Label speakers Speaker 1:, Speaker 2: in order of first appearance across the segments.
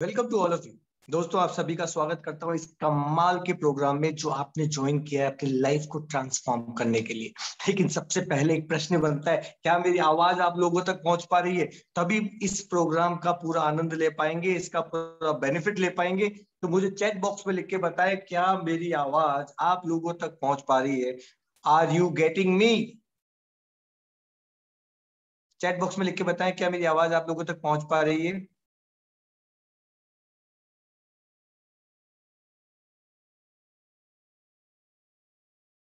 Speaker 1: Welcome to all of you. दोस्तों, आप सभी का स्वागत करता हूँ इस कमाल के प्रोग्राम में जो आपने ज्वाइन किया है अपनी लाइफ को ट्रांसफॉर्म करने के लिए। लेकिन सबसे पहले एक प्रश्न बनता है, क्या मेरी आवाज आप लोगों तक पहुंच पा रही है? तभी इस प्रोग्राम का पूरा आनंद ले पाएंगे, इसका पूरा बेनिफिट ले पाएंगे। तो मुझे चैट बॉक्स में लिख के बताएं, क्या मेरी आवाज आप लोगों तक पहुंच पा रही है? Are you getting me? Chat box में लिख के बताएं, क्या मेरी आवाज आप लोगों तक पहुंच पा रही है?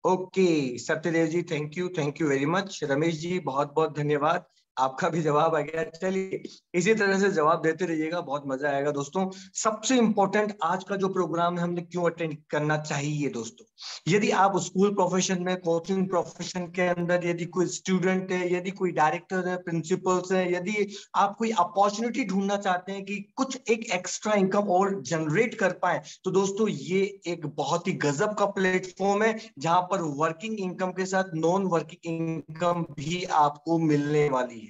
Speaker 1: Okay, Satyadev ji, thank you very much. Ramesh ji, बहुत बहुत धन्यवाद। आपका भी जवाब आ गया। चलिए, इसी तरह से जवाब देते रहिएगा, बहुत मजा आएगा। दोस्तों, सबसे इंपॉर्टेंट आज का जो प्रोग्राम है, हमने क्यों अटेंड करना चाहिए? दोस्तों, यदि आप स्कूल प्रोफेशन में, कोचिंग प्रोफेशन के अंदर यदि कोई स्टूडेंट है, यदि कोई डायरेक्टर है, प्रिंसिपल्स है, यदि आप कोई अपॉर्चुनिटी ढूंढना चाहते हैं कि कुछ एक एक्स्ट्रा इनकम और जनरेट कर पाए, तो दोस्तों ये एक बहुत ही गजब का प्लेटफॉर्म है जहां पर वर्किंग इनकम के साथ नॉन वर्किंग इनकम भी आपको मिलने वाली है।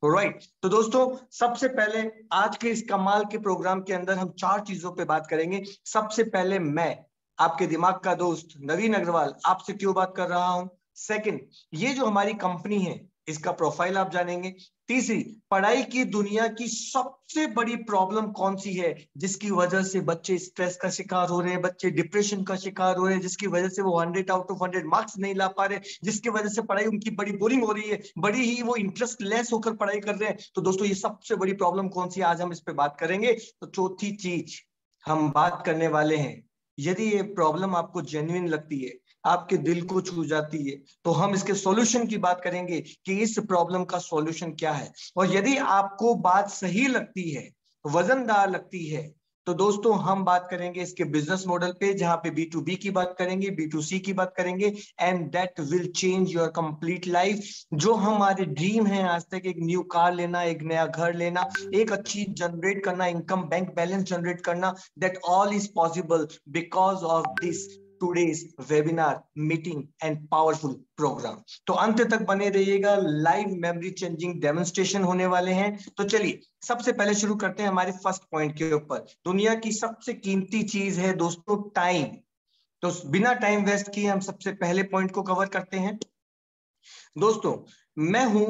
Speaker 1: राइट, तो दोस्तों, सबसे पहले आज के इस कमाल के प्रोग्राम के अंदर हम चार चीजों पे बात करेंगे। सबसे पहले मैं, आपके दिमाग का दोस्त नवीन अग्रवाल, आपसे क्यों बात कर रहा हूं। सेकंड, ये जो हमारी कंपनी है, इसका प्रोफाइल आप जानेंगे। तीसरी, पढ़ाई की दुनिया की सबसे बड़ी प्रॉब्लम कौन सी है जिसकी वजह से बच्चे स्ट्रेस का शिकार हो रहे हैं, बच्चे डिप्रेशन का शिकार हो रहे हैं, जिसकी वजह से वो 100 आउट ऑफ 100 मार्क्स नहीं ला पा रहे, जिसकी वजह से पढ़ाई उनकी बड़ी बोरिंग हो रही है, बड़ी ही वो इंटरेस्ट लेस होकर पढ़ाई कर रहे हैं। तो दोस्तों, ये सबसे बड़ी प्रॉब्लम कौन सी है, आज हम इस पे बात करेंगे। तो चौथी चीज हम बात करने वाले हैं, यदि ये प्रॉब्लम आपको जेन्युइन लगती है, आपके दिल को छू जाती है, तो हम इसके सॉल्यूशन की बात करेंगे कि इस प्रॉब्लम का सॉल्यूशन क्या है। और यदि आपको बात सही लगती है, वजनदार लगती है, तो दोस्तों हम बात करेंगे इसके बिजनेस मॉडल पे, जहां पे B2B की बात करेंगे, B2C की बात करेंगे, and that will change your complete life. जो हमारे ड्रीम है आज तक, एक न्यू कार लेना, एक नया घर लेना, एक अच्छी जनरेट करना, इनकम बैंक बैलेंस जनरेट करना, that all is possible because of this today's webinar meeting and powerful program. तो अंत तक बने रहिएगा, लाइव मेमोरी चेंजिंग डेमोन्स्ट्रेशन होने वाले हैं। तो चलिए, सबसे पहले शुरू करते हैं हमारे फर्स्ट पॉइंट के ऊपर। दुनिया की सबसे कीमती चीज है दोस्तों टाइम। तो बिना टाइम वेस्ट किए हम सबसे पहले पॉइंट को कवर करते हैं। दोस्तों, मैं हूं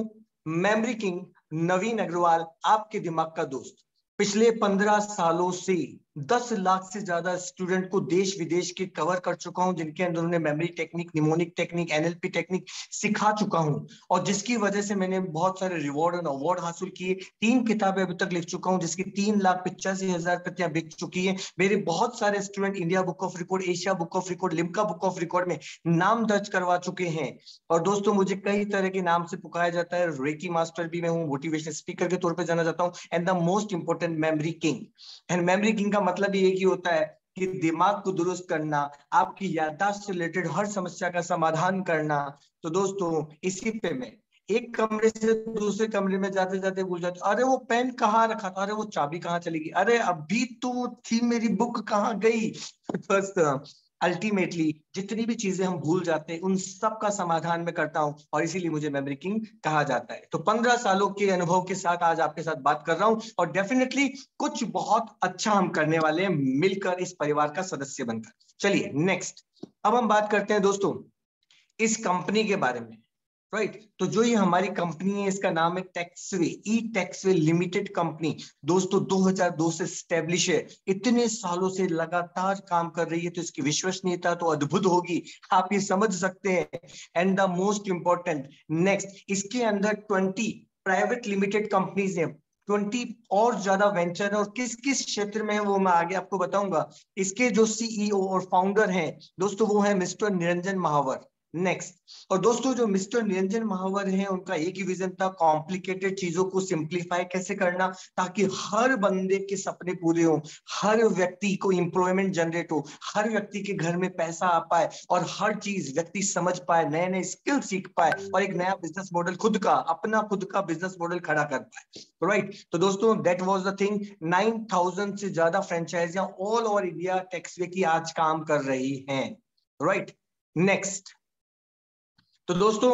Speaker 1: मेमोरी किंग नवीन अग्रवाल, आपके दिमाग का दोस्त। पिछले 15 सालों से 10 लाख से ज्यादा स्टूडेंट को देश विदेश के कवर कर चुका हूं, जिनके अंदर उन्होंने memory technique, mnemonic technique, NLP technique सिखा चुका हूं, और जिसकी वजह से मैंने बहुत सारे रिवॉर्ड और अवार्ड हासिल किए। 3 किताबें अभी तक लिख चुका हूं, जिसकी 3,85,000 प्रतियां बिक चुकी है। मेरे बहुत सारे student India book of record, Asia book of record, Limca book of record में नाम दर्ज करवा चुके हैं। और दोस्तों, मुझे कई तरह के नाम से पुकारा जाता है। रेकी मास्टर भी मैं हूं, मोटिवेशनल स्पीकर के तौर पे जाना जाता हूं, and the most important memory king. And memory king का मतलब ये ही होता है कि दिमाग को दुरुस्त करना, आपकी याददाश्त से रिलेटेड हर समस्या का समाधान करना। तो दोस्तों, इसी पे मैं एक कमरे से दूसरे कमरे में जाते जाते भूल जाते, अरे वो पेन कहाँ रखा था, अरे वो चाबी कहाँ चली गई, अरे अभी तो थी मेरी बुक कहाँ गई। बस अल्टीमेटली जितनी भी चीजें हम भूल जाते हैं, उन सब का समाधान मैं करता हूं, और इसीलिए मुझे मेमोरी किंग कहा जाता है। तो 15 सालों के अनुभव के साथ आज आपके साथ बात कर रहा हूं, और डेफिनेटली कुछ बहुत अच्छा हम करने वाले हैं मिलकर, इस परिवार का सदस्य बनकर। चलिए नेक्स्ट, अब हम बात करते हैं दोस्तों इस कंपनी के बारे में। राइट, तो जो ये हमारी कंपनी है, इसका नाम है टेक्सवे, ई टेक्सवे लिमिटेड कंपनी। दोस्तों, 2002 से स्टैब्लिश है, इतने सालों से लगातार काम कर रही है, तो इसकी विश्वसनीयता तो अद्भुत होगी, आप ये समझ सकते हैं। And the most important next, इसके अंदर 20 प्राइवेट लिमिटेड कंपनीज हैं, 20 और ज्यादा वेंचर है, और किस किस क्षेत्र में है वो मैं आगे आपको बताऊंगा। इसके जो CEO और फाउंडर हैं दोस्तों, वो है मिस्टर निरंजन महावर। नेक्स्ट, और दोस्तों, जो मिस्टर निरंजन महावर हैं, उनका एक ही विजन था, कॉम्प्लिकेटेड चीजों को सिंप्लीफाई कैसे करना, ताकि हर बंदे के सपने पूरे हो, हर व्यक्ति को एम्प्लॉयमेंट जनरेट हो, हर व्यक्ति के घर में पैसा आ पाए, और हर चीज व्यक्ति समझ पाए, नए नए स्किल सीख पाए, और एक नया बिजनेस मॉडल खुद का, अपना खुद का बिजनेस मॉडल खड़ा कर पाए। राइट, तो दोस्तों, दैट वाज द थिंग। 9,000 से ज्यादा फ्रेंचाइजियां ऑल ओवर इंडिया टेक्सवे की आज काम कर रही हैं। राइट, नेक्स्ट, तो दोस्तों,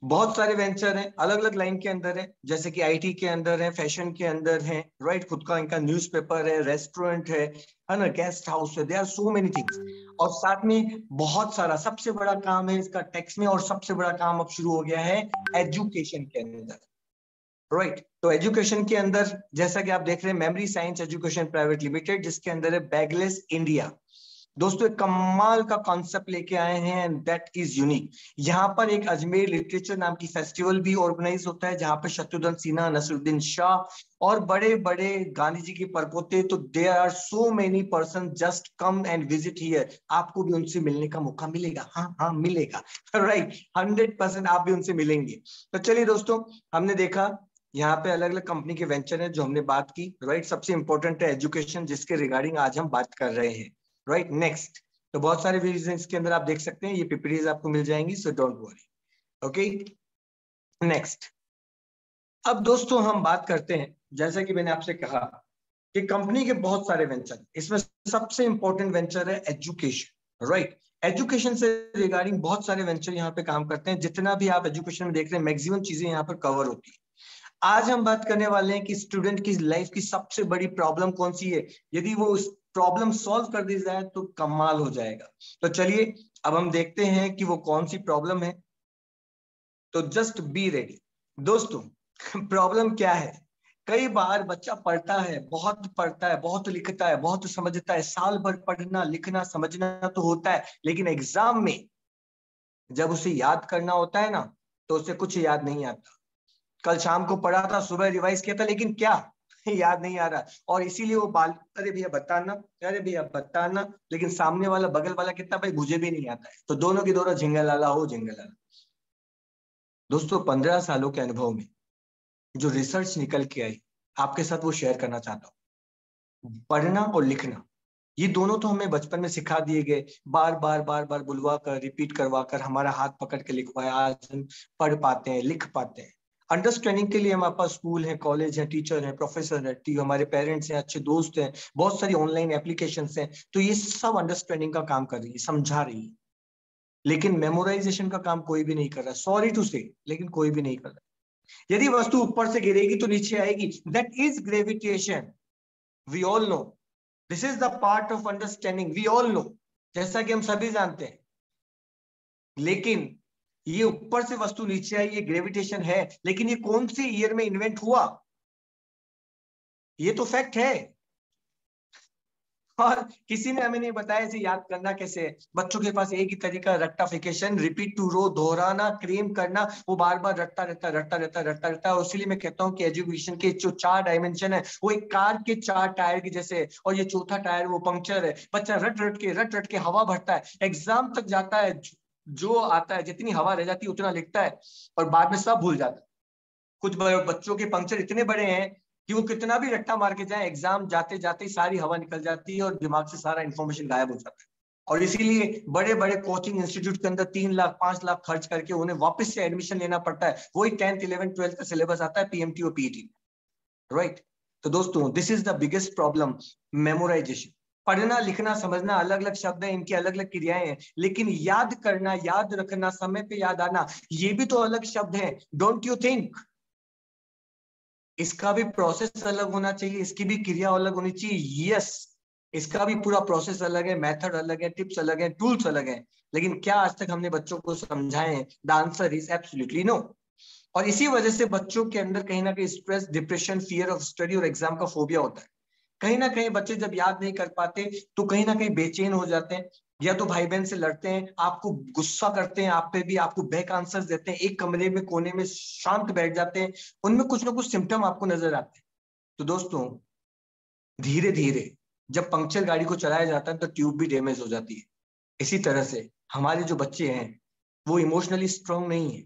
Speaker 1: बहुत सारे वेंचर हैं, अलग अलग लाइन के अंदर है, जैसे कि आईटी के अंदर है, फैशन के अंदर है, राइट, खुद का इनका न्यूज़पेपर है, रेस्टोरेंट है ना, गेस्ट हाउस है, there are so many things. और साथ में बहुत सारा, सबसे बड़ा काम है इसका टैक्स में, और सबसे बड़ा काम अब शुरू हो गया है एजुकेशन के अंदर, राइट। तो एजुकेशन के अंदर जैसा कि आप देख रहे हैं, memory science education private limited, जिसके अंदर है बैगलेस इंडिया। दोस्तों एक कमाल का कॉन्सेप्ट लेके आए हैं, एंड दैट इज यूनिक। यहाँ पर एक अजमेर लिटरेचर नाम की फेस्टिवल भी ऑर्गेनाइज होता है, जहां पर शत्रुघ्न सिन्हा, नसरुद्दीन शाह और बड़े बड़े गांधी जी के परपोते, तो there are so many person just come and visit here. आपको भी उनसे मिलने का मौका मिलेगा, हाँ हाँ मिलेगा, राइट, 100% आप भी उनसे मिलेंगे। तो चलिए दोस्तों, हमने देखा यहाँ पे अलग अलग कंपनी के वेंचर है जो हमने बात की, राइट। सबसे इंपॉर्टेंट है एजुकेशन, जिसके रिगार्डिंग आज हम बात कर रहे हैं, राइट। नेक्स्ट, तो बहुत सारे वीडियोस इसके अंदर आप देख सकते हैं, ये पीपीटीज आपको मिल जाएंगी, so don't worry, okay. Next, अब दोस्तों हम बात करते हैं, जैसा कि मैंने आपसे कहा कि कंपनी के बहुत सारे वेंचर, इसमें सबसे इंपॉर्टेंट वेंचर है एजुकेशन, राइट। एजुकेशन से रिगार्डिंग बहुत सारे वेंचर यहाँ पे काम करते हैं। जितना भी आप एजुकेशन में देख रहे हैं, मैक्सिमम चीजें यहाँ पर कवर होती है। आज हम बात करने वाले हैं कि स्टूडेंट की लाइफ की सबसे बड़ी प्रॉब्लम कौन सी है। यदि वो उस प्रॉब्लम सॉल्व कर दी जाए तो कमाल हो जाएगा। तो चलिए अब हम देखते हैं कि वो कौन सी प्रॉब्लम है। तो जस्ट बी रेडी दोस्तों। प्रॉब्लम क्या है? कई बार बच्चा पढ़ता है, बहुत लिखता है, बहुत समझता है, साल भर पढ़ना लिखना समझना तो होता है, लेकिन एग्जाम में जब उसे याद करना होता है ना, तो उसे कुछ याद नहीं आता। कल शाम को पढ़ा था, सुबह रिवाइज किया था, लेकिन क्या याद नहीं आ रहा। और इसीलिए वो बाल, अरे भैया बताना, अरे भैया बताना, लेकिन सामने वाला बगल वाला कितना, भाई मुझे भी नहीं आता है, तो दोनों की दोनों झिंगलाला हो झिंगलाला। दोस्तों 15 सालों के अनुभव में जो रिसर्च निकल के आई, आपके साथ वो शेयर करना चाहता हूँ। पढ़ना और लिखना, ये दोनों तो हमें बचपन में सिखा दिए गए, बार बार बार बार बुलवा कर, रिपीट करवा कर, हमारा हाथ पकड़ के लिखवाया, आज हम पढ़ पाते हैं, लिख पाते हैं। अंडरस्टैंडिंग के लिए हमारे पास स्कूल है, कॉलेज है, टीचर है, प्रोफेसर है, हमारे पेरेंट्स हैं, अच्छे दोस्त हैं, बहुत सारी ऑनलाइन एप्लीकेशंस हैं, तो ये सब अंडरस्टैंडिंग का काम कर रही है, समझा रही है। लेकिन मेमोराइजेशन का काम कोई भी नहीं कर रहा, सॉरी टू से, लेकिन कोई भी नहीं कर रहा। यदि वस्तु ऊपर से गिरेगी तो नीचे आएगी, that is gravitation, we all know. This is the part of understanding, we all know, जैसा कि हम सभी जानते हैं। लेकिन ये ऊपर से वस्तु नीचे आई, ये ग्रेविटेशन है, लेकिन ये कौन सी ईयर में इन्वेंट हुआ, ये तो फैक्ट है। और किसी ने हमें नहीं बताया इसे याद करना कैसे है। बच्चों के पास एक ही तरीका, रट्टाफिकेशन, रिपीट टू रो, दोहराना, क्लेम करना, वो बार बार रट्टा रहता है। और इसीलिए मैं कहता हूँ कि एजुकेशन के जो 4 डायमेंशन है, वो एक कार के 4 टायर के जैसे है, और ये चौथा टायर वो पंक्चर है। बच्चा रट रट के हवा भरता है, एग्जाम तक जाता है, जो आता है, जितनी हवा रह जाती है उतना लिखता है, और बाद में सब भूल जाता है। कुछ बच्चों के पंक्चर इतने बड़े हैं कि वो कितना भी रट्टा मार के जाए, एग्जाम जाते जाते ही सारी हवा निकल जाती है और दिमाग से सारा इन्फॉर्मेशन गायब हो जाता है। और इसीलिए बड़े बड़े कोचिंग इंस्टीट्यूट के अंदर 3 लाख 5 लाख खर्च करके उन्हें वापस से एडमिशन लेना पड़ता है। वही 10th 11th 12th का सिलेबस आता है, पीएमटी और पीईटी, राइट। तो दोस्तों this is the biggest problem, memorisation. पढ़ना लिखना समझना अलग अलग शब्द हैं, इनकी अलग अलग क्रियाएं हैं, लेकिन याद करना, याद रखना, समय पे याद आना, ये भी तो अलग शब्द हैं, डोंट यू थिंक? इसका भी प्रोसेस अलग होना चाहिए, इसकी भी क्रिया अलग होनी चाहिए, यस। इसका भी पूरा प्रोसेस अलग है, मेथड अलग है, टिप्स अलग है, टूल्स अलग है। लेकिन क्या आज तक हमने बच्चों को समझाए हैं? The answer is absolutely no. और इसी वजह से बच्चों के अंदर कहीं ना कहीं stress, depression, fear of study और एग्जाम का फोबिया होता है। कहीं ना कहीं बच्चे जब याद नहीं कर पाते तो कहीं ना कहीं बेचैन हो जाते हैं, या तो भाई बहन से लड़ते हैं, आपको गुस्सा करते हैं, आप पे भी आपको बैक आंसर्स देते हैं, एक कमरे में कोने में शांत बैठ जाते हैं। उनमें कुछ ना कुछ सिम्टम आपको नजर आते हैं। तो दोस्तों धीरे धीरे जब पंक्चर गाड़ी को चलाया जाता है तो ट्यूब भी डैमेज हो जाती है। इसी तरह से हमारे जो बच्चे हैं वो इमोशनली स्ट्रांग नहीं है।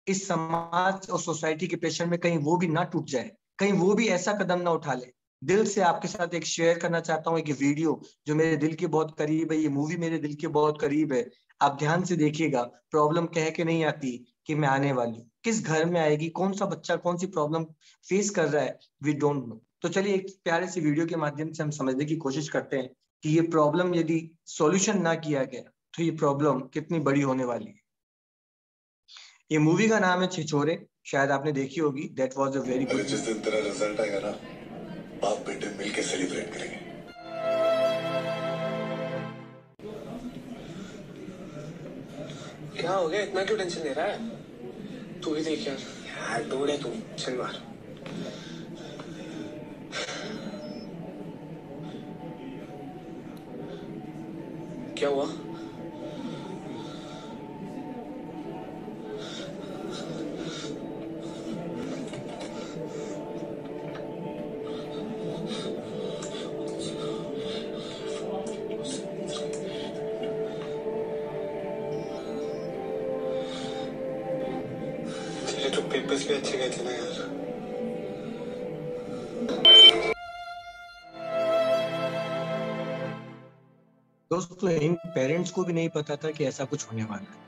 Speaker 1: इस समाज और सोसाइटी के प्रेशर में कहीं वो भी ना टूट जाए, कहीं वो भी ऐसा कदम ना उठा ले। दिल से आपके साथ एक शेयर करना चाहता हूँ, एक वीडियो जो मेरे दिल के बहुत करीब है, ये मूवी मेरे दिल के बहुत करीब है। आप ध्यान से देखिएगा। प्रॉब्लम कह के नहीं आती कि मैं आने वाली हूँ, किस घर में आएगी, कौन सा बच्चा कौन सी प्रॉब्लम फेस कर रहा है, वी डोंट नो। तो चलिए एक प्यारे सी वीडियो के माध्यम से हम समझने की कोशिश करते हैं कि ये प्रॉब्लम यदि सॉल्यूशन ना किया गया तो ये प्रॉब्लम कितनी बड़ी होने वाली है। ये मूवी का नाम है छिछोरे, शायद आपने देखी होगी। That was a very good.
Speaker 2: जिस दिन तेरा रिजल्ट आएगा ना, बाप बेटे मिलके सेलिब्रेट करेंगे। क्या हो गया, इतना क्यों टेंशन ले रहा है? तू ही देख यार दूर है तू, चल मार। क्या हुआ? तो पेपर्स भी अच्छे गए थे ना यार।
Speaker 1: दोस्तों इन पेरेंट्स को भी नहीं पता था कि ऐसा कुछ होने वाला है।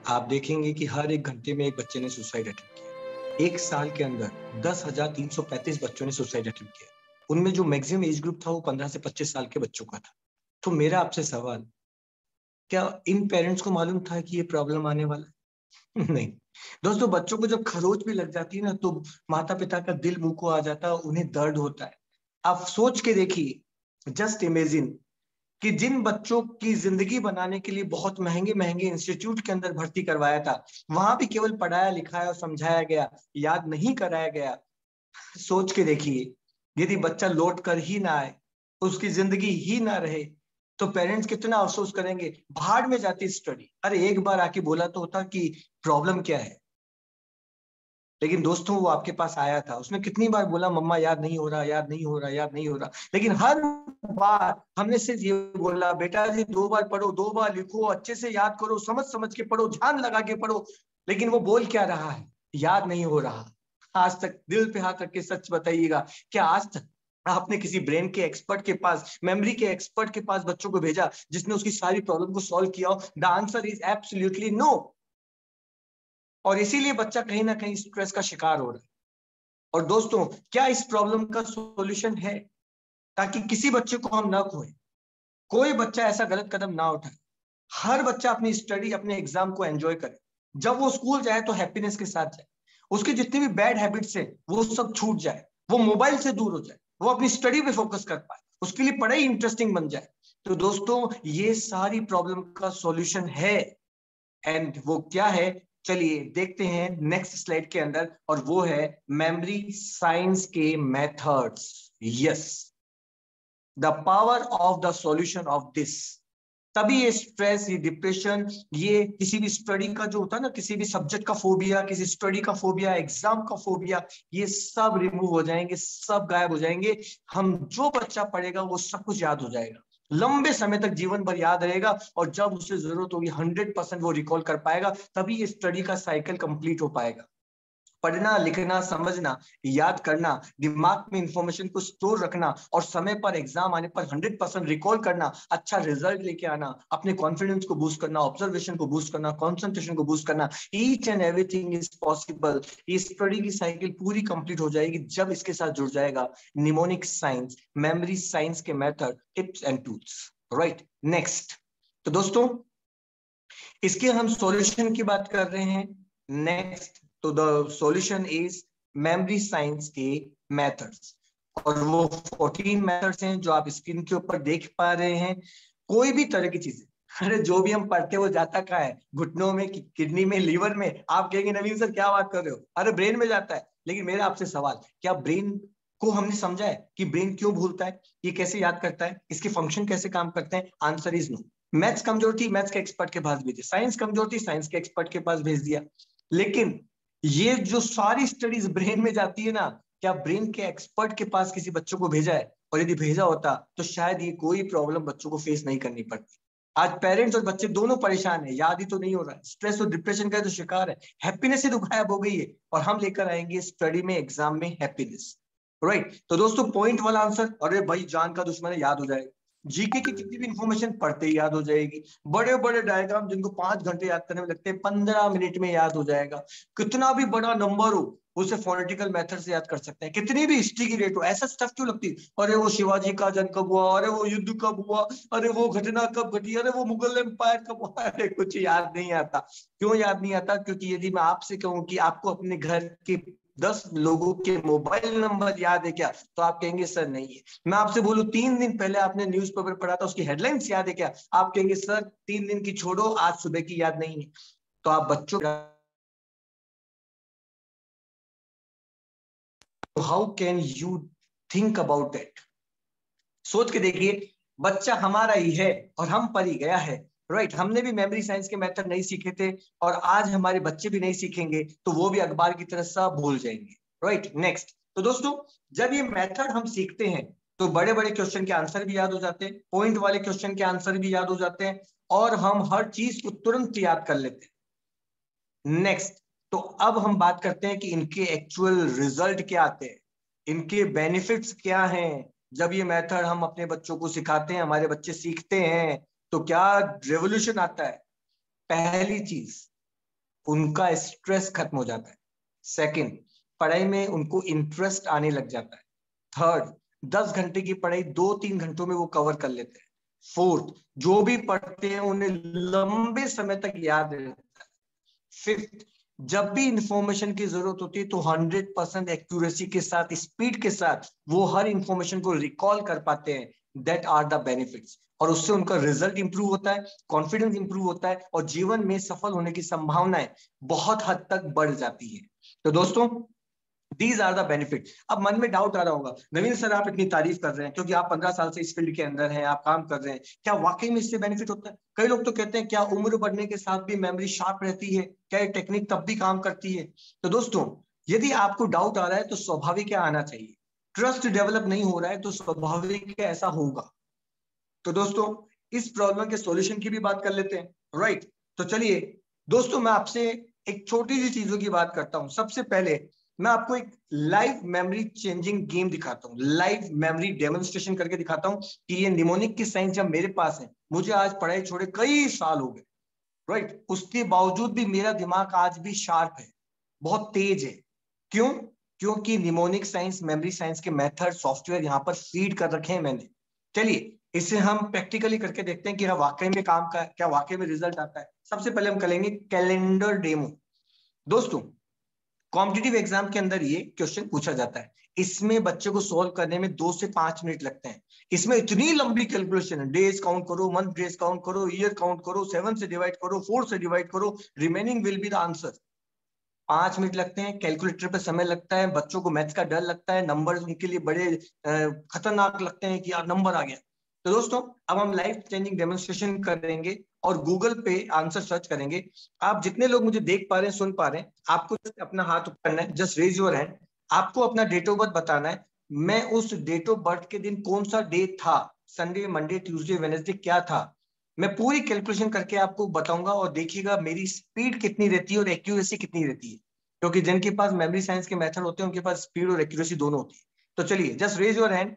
Speaker 1: आप देखेंगे कि हर एक घंटे में एक बच्चे ने सुसाइड अटेम्प्ट किया। एक साल के अंदर 10,335 बच्चों ने सुसाइड अटेम्प्ट किया। उनमें जो मैक्सिमम एज ग्रुप था वो 15 से 25 साल के बच्चों का था। तो मेरा आपसे सवाल, क्या इन पेरेंट्स को मालूम था कि ये प्रॉब्लम आने वाला है? नहीं दोस्तों, बच्चों को जब खरोच भी लग जाती है ना, तो माता पिता का दिल मुंह को आ जाता है, उन्हें दर्द होता है। आप सोच के देखिए, जस्ट इमेजिन कि जिन बच्चों की जिंदगी बनाने के लिए बहुत महंगे महंगे इंस्टीट्यूट के अंदर भर्ती करवाया था, वहां भी केवल पढ़ाया लिखाया और समझाया गया, याद नहीं कराया गया। सोच के देखिए, यदि बच्चा लौट कर ही ना आए, उसकी जिंदगी ही ना रहे, तो पेरेंट्स कितना अफसोस करेंगे। भाड़ में जाती स्टडी। अरे एक बार आके बोला तो होता कि प्रॉब्लम क्या है। लेकिन दोस्तों वो आपके पास आया था, उसने कितनी बार बोला मम्मा याद नहीं हो रहा, याद नहीं हो रहा, याद नहीं हो रहा। लेकिन हर बार हमने सिर्फ ये बोला, बेटा जी 2 बार पढ़ो, 2 बार लिखो, अच्छे से याद करो, समझ समझ के पढ़ो, ध्यान लगा के पढ़ो। लेकिन वो बोल क्या रहा है? याद नहीं हो रहा। आज तक दिल पे हाथ रख के सच बताइएगा, क्या आज तक आपने किसी ब्रेन के एक्सपर्ट के पास, मेमोरी के एक्सपर्ट के पास बच्चों को भेजा, जिसने उसकी सारी प्रॉब्लम को सॉल्व किया हो? The answer is absolutely no. और इसीलिए बच्चा कहीं ना कहीं स्ट्रेस का शिकार हो रहा है। और दोस्तों, क्या इस प्रॉब्लम का सॉल्यूशन है, ताकि किसी बच्चे को हम ना खोए, कोई बच्चा ऐसा गलत कदम ना उठाए, हर बच्चा अपनी स्टडी, अपने एग्जाम को एंजॉय करे, जब वो स्कूल जाए तो हैप्पीनेस के साथ जाए, उसकी जितनी भी बैड हैबिट्स है वो सब छूट जाए, वो मोबाइल से दूर हो जाए, वो अपनी स्टडी पे फोकस कर पाए, उसके लिए पढ़ाई इंटरेस्टिंग बन जाए। तो दोस्तों ये सारी प्रॉब्लम का सॉल्यूशन है। एंड वो क्या है, चलिए देखते हैं नेक्स्ट स्लाइड के अंदर, और वो है मेमोरी साइंस के methods. Yes, the power of the solution of this. तभी ये स्ट्रेस, ये डिप्रेशन, ये किसी भी स्टडी का जो होता है ना, किसी भी सब्जेक्ट का फोबिया, किसी स्टडी का फोबिया, एग्जाम का फोबिया, ये सब रिमूव हो जाएंगे, सब गायब हो जाएंगे। हम जो बच्चा पढ़ेगा वो सब कुछ याद हो जाएगा, लंबे समय तक, जीवन भर याद रहेगा। और जब उसे जरूरत होगी 100% वो रिकॉल कर पाएगा, तभी ये स्टडी का साइकिल कंप्लीट हो पाएगा। पढ़ना, लिखना, समझना, याद करना, दिमाग में इंफॉर्मेशन को स्टोर रखना, और समय पर एग्जाम आने पर 100% रिकॉल करना, अच्छा रिजल्ट लेके आना, अपने कॉन्फिडेंस को बूस्ट करना, ऑब्जर्वेशन को बूस्ट करना, कंसंट्रेशन को बूस्ट करना, each and everything is possible. ये स्टडी की साइकिल पूरी कंप्लीट हो जाएगी जब इसके साथ जुड़ जाएगा निमोनिक साइंस, मेमोरी साइंस के method, tips and tools. Right, next. तो दोस्तों इसके हम सॉल्यूशन की बात कर रहे हैं। नेक्स्ट, तो the solution is memory science के मेथड्स, और वो 14 मेथड्स हैं जो आप स्क्रीन के ऊपर देख पा रहे हैं। कोई भी तरह की चीजें, अरे जो भी हम पढ़ते हैं वो जाता कहाँ है? घुटनों में, किडनी में, लीवर में। आप कहेंगे नवीन सर क्या बात कर रहे हो, अरे ब्रेन में जाता है। लेकिन मेरा आपसे सवाल, क्या ब्रेन को हमने समझा है कि ब्रेन क्यों भूलता है, ये कैसे याद करता है, इसके फंक्शन कैसे काम करते हैं? Answer is no. मैथ्स कमजोर थी, मैथ्स के एक्सपर्ट के पास भेजे, साइंस कमजोर थी, साइंस के एक्सपर्ट के पास भेज दिया। लेकिन ये जो सारी स्टडीज ब्रेन में जाती है ना, क्या ब्रेन के एक्सपर्ट के पास किसी बच्चों को भेजा है? और यदि भेजा होता तो शायद ये कोई प्रॉब्लम बच्चों को फेस नहीं करनी पड़ती। आज पेरेंट्स और बच्चे दोनों परेशान है, याद ही तो नहीं हो रहा है, स्ट्रेस और डिप्रेशन का तो शिकार है, हैप्पीनेस ही तो गायब हो गई है। और हम लेकर आएंगे स्टडी में, एग्जाम में हैप्पीनेस। राइट, तो दोस्तों पॉइंट वाला आंसर, अरे भाई जान का दुश्मन है, याद हो जाएगा। जीके की कितनी भी इंफॉर्मेशन पढ़ते ही याद हो जाएगी। बड़े बड़े डायग्राम जिनको 5 घंटे याद करने में लगते हैं, 15 मिनट में याद हो जाएगा। कितना भी बड़ा नंबर हो उसे फोनेटिकल मेथड से याद कर सकते हैं। कितनी भी हिस्ट्री की डेट हो, ऐसा स्टफ क्यों लगती है, अरे वो शिवाजी का जन्म कब हुआ, अरे वो युद्ध कब हुआ, अरे वो घटना कब घटी, अरे वो मुगल एम्पायर कब हुआ, अरे कुछ याद नहीं आता। क्यों याद नहीं आता? क्योंकि यदि मैं आपसे कहूं कि आपको अपने घर के 10 लोगों के मोबाइल नंबर याद है क्या, तो आप कहेंगे सर नहीं है। मैं आपसे बोलूं 3 दिन पहले आपने न्यूज़पेपर पढ़ा था, उसकी हेडलाइंस याद है क्या, आप कहेंगे सर 3 दिन की छोड़ो, आज सुबह की याद नहीं है। तो आप बच्चों, how can you think about that? सोच के देखिए, बच्चा हमारा ही है और हम पर ही गया है, राइट। हमने भी मेमोरी साइंस के मेथड नहीं सीखे थे, और आज हमारे बच्चे भी नहीं सीखेंगे, तो वो भी अखबार की तरह सब भूल जाएंगे, राइट। नेक्स्ट, तो दोस्तों जब ये मेथड हम सीखते हैं तो बड़े बड़े क्वेश्चन के आंसर भी याद हो जाते हैं, पॉइंट वाले क्वेश्चन के आंसर भी याद हो जाते हैं, और हम हर चीज को तुरंत याद कर लेते हैं। नेक्स्ट, तो अब हम बात करते हैं कि इनके एक्चुअल रिजल्ट क्या आते हैं, इनके बेनिफिट्स क्या हैं। जब ये मेथड हम अपने बच्चों को सिखाते हैं, हमारे बच्चे सीखते हैं, तो क्या रेवोल्यूशन आता है? पहली चीज, उनका स्ट्रेस खत्म हो जाता है। सेकंड, पढ़ाई में उनको इंटरेस्ट आने लग जाता है। थर्ड, 10 घंटे की पढ़ाई 2-3 घंटों में वो कवर कर लेते हैं। फोर्थ, जो भी पढ़ते हैं उन्हें लंबे समय तक याद रहता है। फिफ्थ, जब भी इंफॉर्मेशन की जरूरत होती है तो 100% एक्यूरेसी के साथ, स्पीड के साथ वो हर इंफॉर्मेशन को रिकॉल कर पाते हैं। दैट आर द बेनिफिट्स, और उससे उनका रिजल्ट इंप्रूव होता है, कॉन्फिडेंस इंप्रूव होता है, और जीवन में सफल होने की संभावनाएं बहुत हद तक बढ़ जाती है। तो दोस्तों, दीज आर द बेनिफिट। अब मन में डाउट आ रहा होगा, नवीन सर आप इतनी तारीफ कर रहे हैं क्योंकि आप 15 साल से इस फील्ड के अंदर हैं, आप काम कर रहे हैं, क्या वाकई में इससे बेनिफिट होता है? कई लोग तो कहते हैं क्या उम्र बढ़ने के साथ भी मेमोरी शार्प रहती है, क्या ये टेक्निक तब भी काम करती है? तो दोस्तों, यदि आपको डाउट आ रहा है तो स्वाभाविक क्या आना चाहिए, ट्रस्ट डेवलप नहीं हो रहा है तो स्वाभाविक ऐसा होगा। तो दोस्तों, इस प्रॉब्लम के सॉल्यूशन की भी बात कर लेते हैं, राइट। तो चलिए दोस्तों, मैं आपसे एक छोटी सी चीजों की बात करता हूं। सबसे पहले मैं आपको एक लाइव मेमोरी चेंजिंग गेम दिखाता हूं, लाइव मेमोरी डेमोन्स्ट्रेशन करके दिखाता हूं कि ये निमोनिक की साइंस जब मेरे पास है, मुझे आज पढ़ाई छोड़े कई साल हो गए, राइट, उसके बावजूद भी मेरा दिमाग आज भी शार्प है, बहुत तेज है। क्यों? क्योंकि निमोनिक साइंस, मेमोरी साइंस के मेथड, सॉफ्टवेयर यहाँ पर फीड कर रखे हैं मैंने। चलिए इसे हम प्रैक्टिकली करके देखते हैं कि वाकई में काम का क्या, वाकई में रिजल्ट आता है। सबसे पहले हम करेंगे कैलेंडर डेमो। दोस्तों, कॉम्पिटिटिव एग्जाम के अंदर ये क्वेश्चन पूछा जाता है, इसमें बच्चे को सोल्व करने में 2 से 5 मिनट लगते हैं। इसमें इतनी लंबी कैलकुलेशन है, डेज काउंट करो, मंथ डेज काउंट करो, ईयर काउंट करो, 7 से डिवाइड करो, 4 से डिवाइड करो, remaining will be the answer. 5 minute लगते हैं, कैलकुलेटर पे समय लगता है, बच्चों को मैथ्स का डर लगता है, नंबर उनके लिए बड़े खतरनाक लगते हैं कि यार नंबर आ गया। तो दोस्तों, अब हम लाइफ चेंजिंग डेमोन्स्ट्रेशन करेंगे और गूगल पे आंसर सर्च करेंगे। आप जितने लोग मुझे देख पा रहे हैं, सुन पा रहे हैं, आपको अपना हाथ ऊपर करना है, जस्ट रेज योर हैंड। आपको अपना डेट ऑफ बर्थ बताना है। मैं उस डेट ऑफ बर्थ के दिन कौन सा डे था, संडे, मंडे, ट्यूसडे, वेडनेसडे क्या था, मैं पूरी कैलकुलेशन करके आपको बताऊंगा, और देखिएगा मेरी स्पीड कितनी रहती है और एक्यूरेसी कितनी रहती है। क्योंकि जिनके पास मेमोरी साइंस के मेथड होते हैं उनके पास स्पीड और एक्यूरेसी दोनों होती है। तो चलिए जस्ट रेज योर हैंड,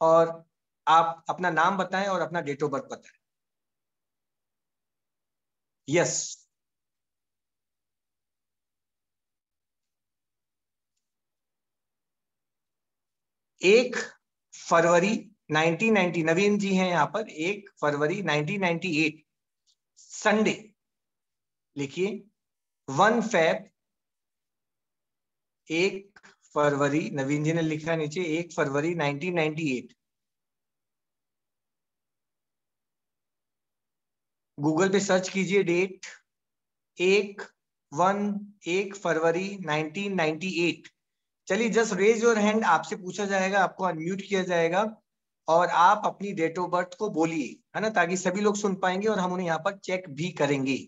Speaker 1: और आप अपना नाम बताएं और अपना डेट ऑफ बर्थ बताएं। यस। 1 फरवरी 1990, नवीन जी हैं यहाँ पर, 1 फरवरी 1998 संडे। लिखिए 1 फेब, 1 फरवरी, नवीन जी ने लिखा नीचे 1 फरवरी 1998। गूगल पे सर्च कीजिए डेट, एक वन 1 फरवरी 1998। चलिए जस्ट रेज योर हैंड, आपसे पूछा जाएगा, आपको अनम्यूट किया जाएगा, और आप अपनी डेट ऑफ बर्थ को बोलिए, है ना, ताकि सभी लोग सुन पाएंगे और हम उन्हें यहाँ पर चेक भी करेंगे।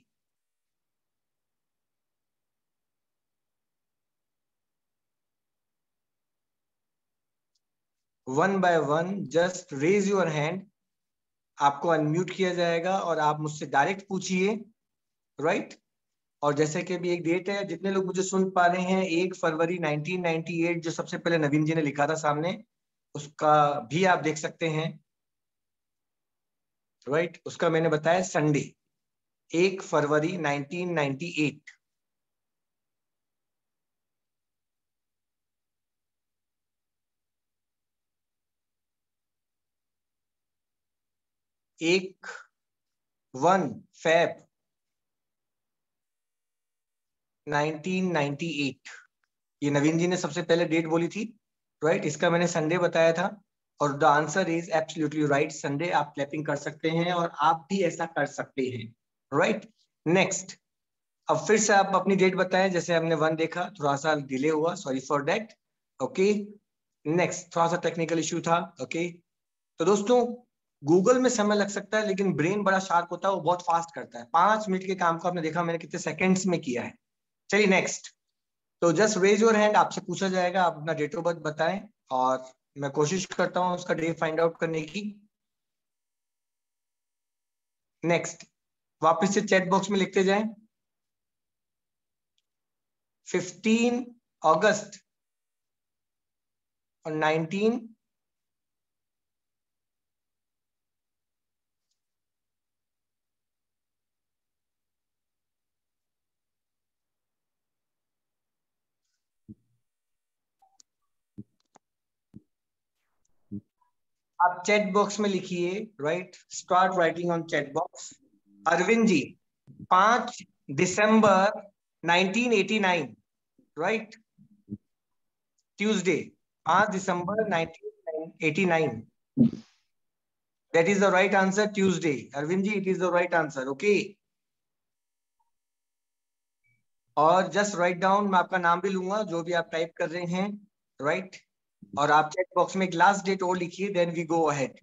Speaker 1: One by one just raise your hand, आपको अनम्यूट किया जाएगा और आप मुझसे डायरेक्ट पूछिए, राइट। और जैसे कि अभी एक डेट है, जितने लोग मुझे सुन पा रहे हैं, 1 फरवरी 1998 जो सबसे पहले नवीन जी ने लिखा था सामने, उसका भी आप देख सकते हैं, राइट। उसका मैंने बताया संडे, 1 फरवरी 1998। 1 Feb 1998, ये नवीन जी ने सबसे पहले डेट बोली थी, राइट? इसका मैंने संडे बताया था और the answer is absolutely right, Sunday. आप क्लैपिंग कर सकते हैं और आप भी ऐसा कर सकते हैं, राइट? नेक्स्ट, अब फिर से आप अपनी डेट बताएं। जैसे हमने 1 देखा, थोड़ा सा डिले हुआ, sorry for that. Okay, next, थोड़ा सा टेक्निकल इश्यू था। ओके, तो दोस्तों गूगल में समय लग सकता है लेकिन ब्रेन बड़ा शार्प होता है, वो बहुत फास्ट करता है। 5 मिनट के काम को आपने देखा मैंने कितने सेकेंड्स में किया है। चलिए नेक्स्ट, तो जस्ट रेज योर हैंड, आपसे पूछा जाएगा, आप अपना डेट ऑफ बर्थ बताएं और मैं कोशिश करता हूं उसका डे फाइंड आउट करने की। नेक्स्ट, वापस से चैट बॉक्स में लिखते जाएं। 15 अगस्त और 19, आप चैट बॉक्स में लिखिए, right? Start writing on chat box. Arvind ji, 5 December 1989, right? Tuesday, 5 December 1989, that is the right answer, Tuesday. Arvind ji, it is the right answer. Okay, और जस्ट राइट डाउन, मैं आपका नाम भी लूंगा जो भी आप टाइप कर रहे हैं, राइट? और आप चैट बॉक्स में एक लास्ट डेट और लिखिए, then we go ahead.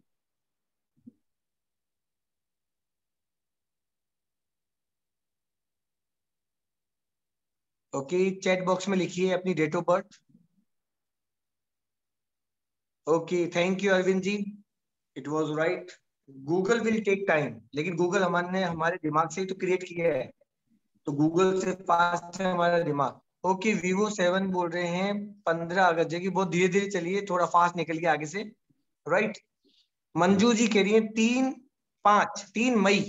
Speaker 1: Okay, chat box में लिखिए अपनी date of birth. Okay, thank you Arvind ji, it was right. Google will take time, लेकिन गूगल हमने हमारे दिमाग से ही तो क्रिएट किया है, तो गूगल से फास्ट है हमारा दिमाग। ओके, Vivo 7 बोल रहे हैं 15 अगस्त, जो कि बहुत धीरे धीरे चलिए, थोड़ा फास्ट निकल गया आगे से, राइट? मंजू जी कह रही है 3 मई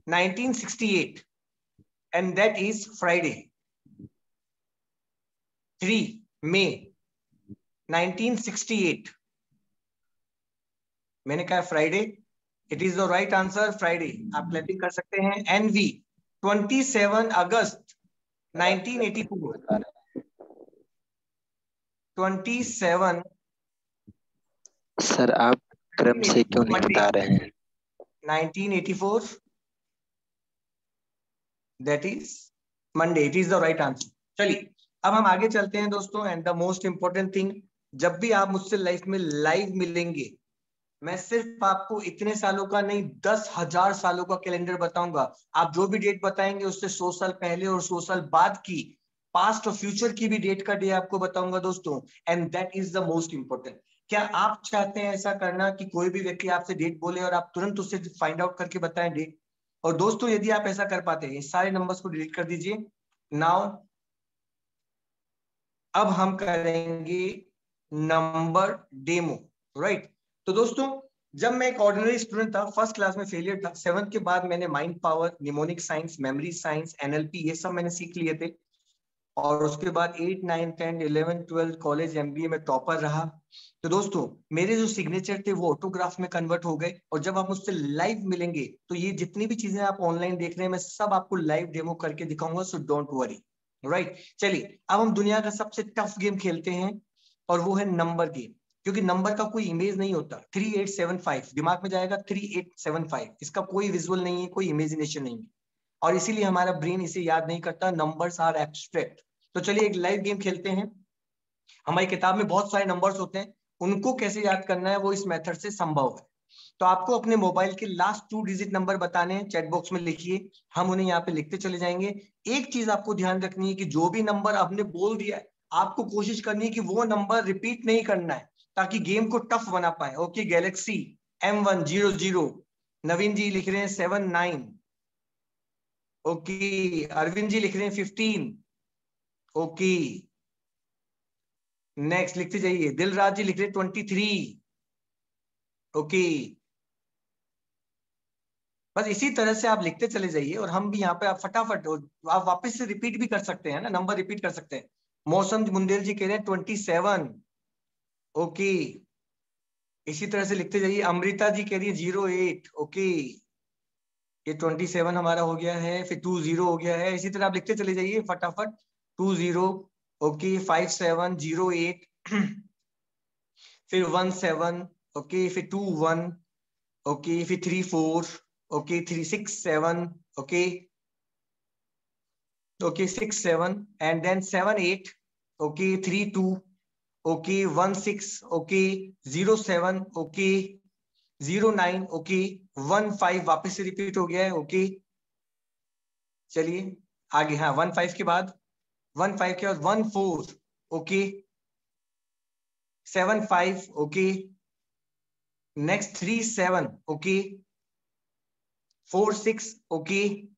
Speaker 1: 1968, एंड दैट इज फ्राइडे। 3 मई 1968, मैंने कहा Friday, it is the right answer, Friday. आप क्लैपिंग कर सकते हैं। एनवी 27 अगस्त 1984, 27
Speaker 3: सर आप क्रम से क्यों नहीं
Speaker 1: मंडे
Speaker 3: बता रहे हैं?
Speaker 1: 1984, that is Monday, it is the right answer. चलिए अब हम आगे चलते हैं दोस्तों, and the most important thing, जब भी आप मुझसे लाइफ में लाइव मिलेंगे, मैं सिर्फ आपको इतने सालों का नहीं, 10,000 सालों का कैलेंडर बताऊंगा। आप जो भी डेट बताएंगे उससे 100 साल पहले और 100 साल बाद की, पास्ट और फ्यूचर की भी डेट का डे आपको बताऊंगा दोस्तों, and that is the most important. क्या आप चाहते हैं ऐसा करना कि कोई भी व्यक्ति आपसे डेट बोले और आप तुरंत उससे फाइंड आउट करके बताएं डेट? और दोस्तों यदि आप ऐसा कर पाते हैं, ये सारे नंबर्स को डिलीट कर दीजिए नाउ। अब हम करेंगे नंबर डेमो, राइट? तो दोस्तों जब मैं एक ऑर्डिनरी स्टूडेंट था, फर्स्ट क्लास में फेलियर था, 7th के बाद मैंने mind power, mnemonic science, memory science, NLP, ये सब मैंने सीख लिए थे। और उसके बाद 8, 9, 10, 11, 12 कॉलेज, एमबीए में टॉपर रहा। तो दोस्तों मेरे जो सिग्नेचर थे वो ऑटोग्राफ में कन्वर्ट हो गए। और जब आप मुझसे लाइव मिलेंगे तो ये जितनी भी चीजें आप ऑनलाइन देख रहे हैं, मैं सब आपको लाइव डेमो करके दिखाऊंगा, सो डोंट वरी, राइट? चलिए अब हम दुनिया का सबसे टफ गेम खेलते हैं, और वो है नंबर गेम। क्योंकि नंबर का कोई इमेज नहीं होता। 3875 दिमाग में जाएगा, 3875, इसका कोई विजुअल नहीं है, कोई इमेजिनेशन नहीं है, और इसीलिए हमारा ब्रेन इसे याद नहीं करता। Numbers are abstract. तो चलिए एक लाइव गेम खेलते हैं। हमारी किताब में बहुत सारे नंबर्स होते हैं, उनको कैसे याद करना है वो इस मेथड से संभव है। तो आपको अपने मोबाइल के लास्ट 2 डिजिट नंबर बताने हैं, चैट बॉक्स में लिखिए, हम उन्हें यहाँ पे लिखते चले जाएंगे। एक चीज आपको ध्यान रखनी है कि जो भी नंबर आपने बोल दिया है, आपको कोशिश करनी है कि वो नंबर रिपीट नहीं करना है, ताकि गेम को टफ बना पाए। ओके, गैलेक्सी M100, नवीन जी लिख रहे हैं 79, ओके, अरविंद जी लिख रहे हैं 15, ओके, नेक्स्ट लिखते जाइए। दिलराज जी लिख रहे हैं 23, ओके। बस इसी तरह से आप लिखते चले जाइए, और हम भी यहाँ पे आप फटाफट, आप वापस से रिपीट भी कर सकते हैं ना, नंबर रिपीट कर सकते हैं। मौसम मुंदेल जी कह रहे हैं 27, ओके। इसी तरह से लिखते जाइए। अमृता जी कह रही है 08, ओके, ये 27 हमारा हो गया है, फिर 20 हो गया है। इसी तरह आप लिखते चले जाइए फटाफट। 20, ओके, 5708, फिर 17, ओके, फिर 21, ओके, फिर 34, okay, 367, okay, okay, 67, and then 78, okay, 32, okay, 16, okay, 07, okay, 09, okay, 15 वापस से रिपीट हो गया है, ओके। चलिए आगे, हाँ 15 के बाद, 15 के बाद 14, okay, 75, okay, next 37, okay, 46, okay,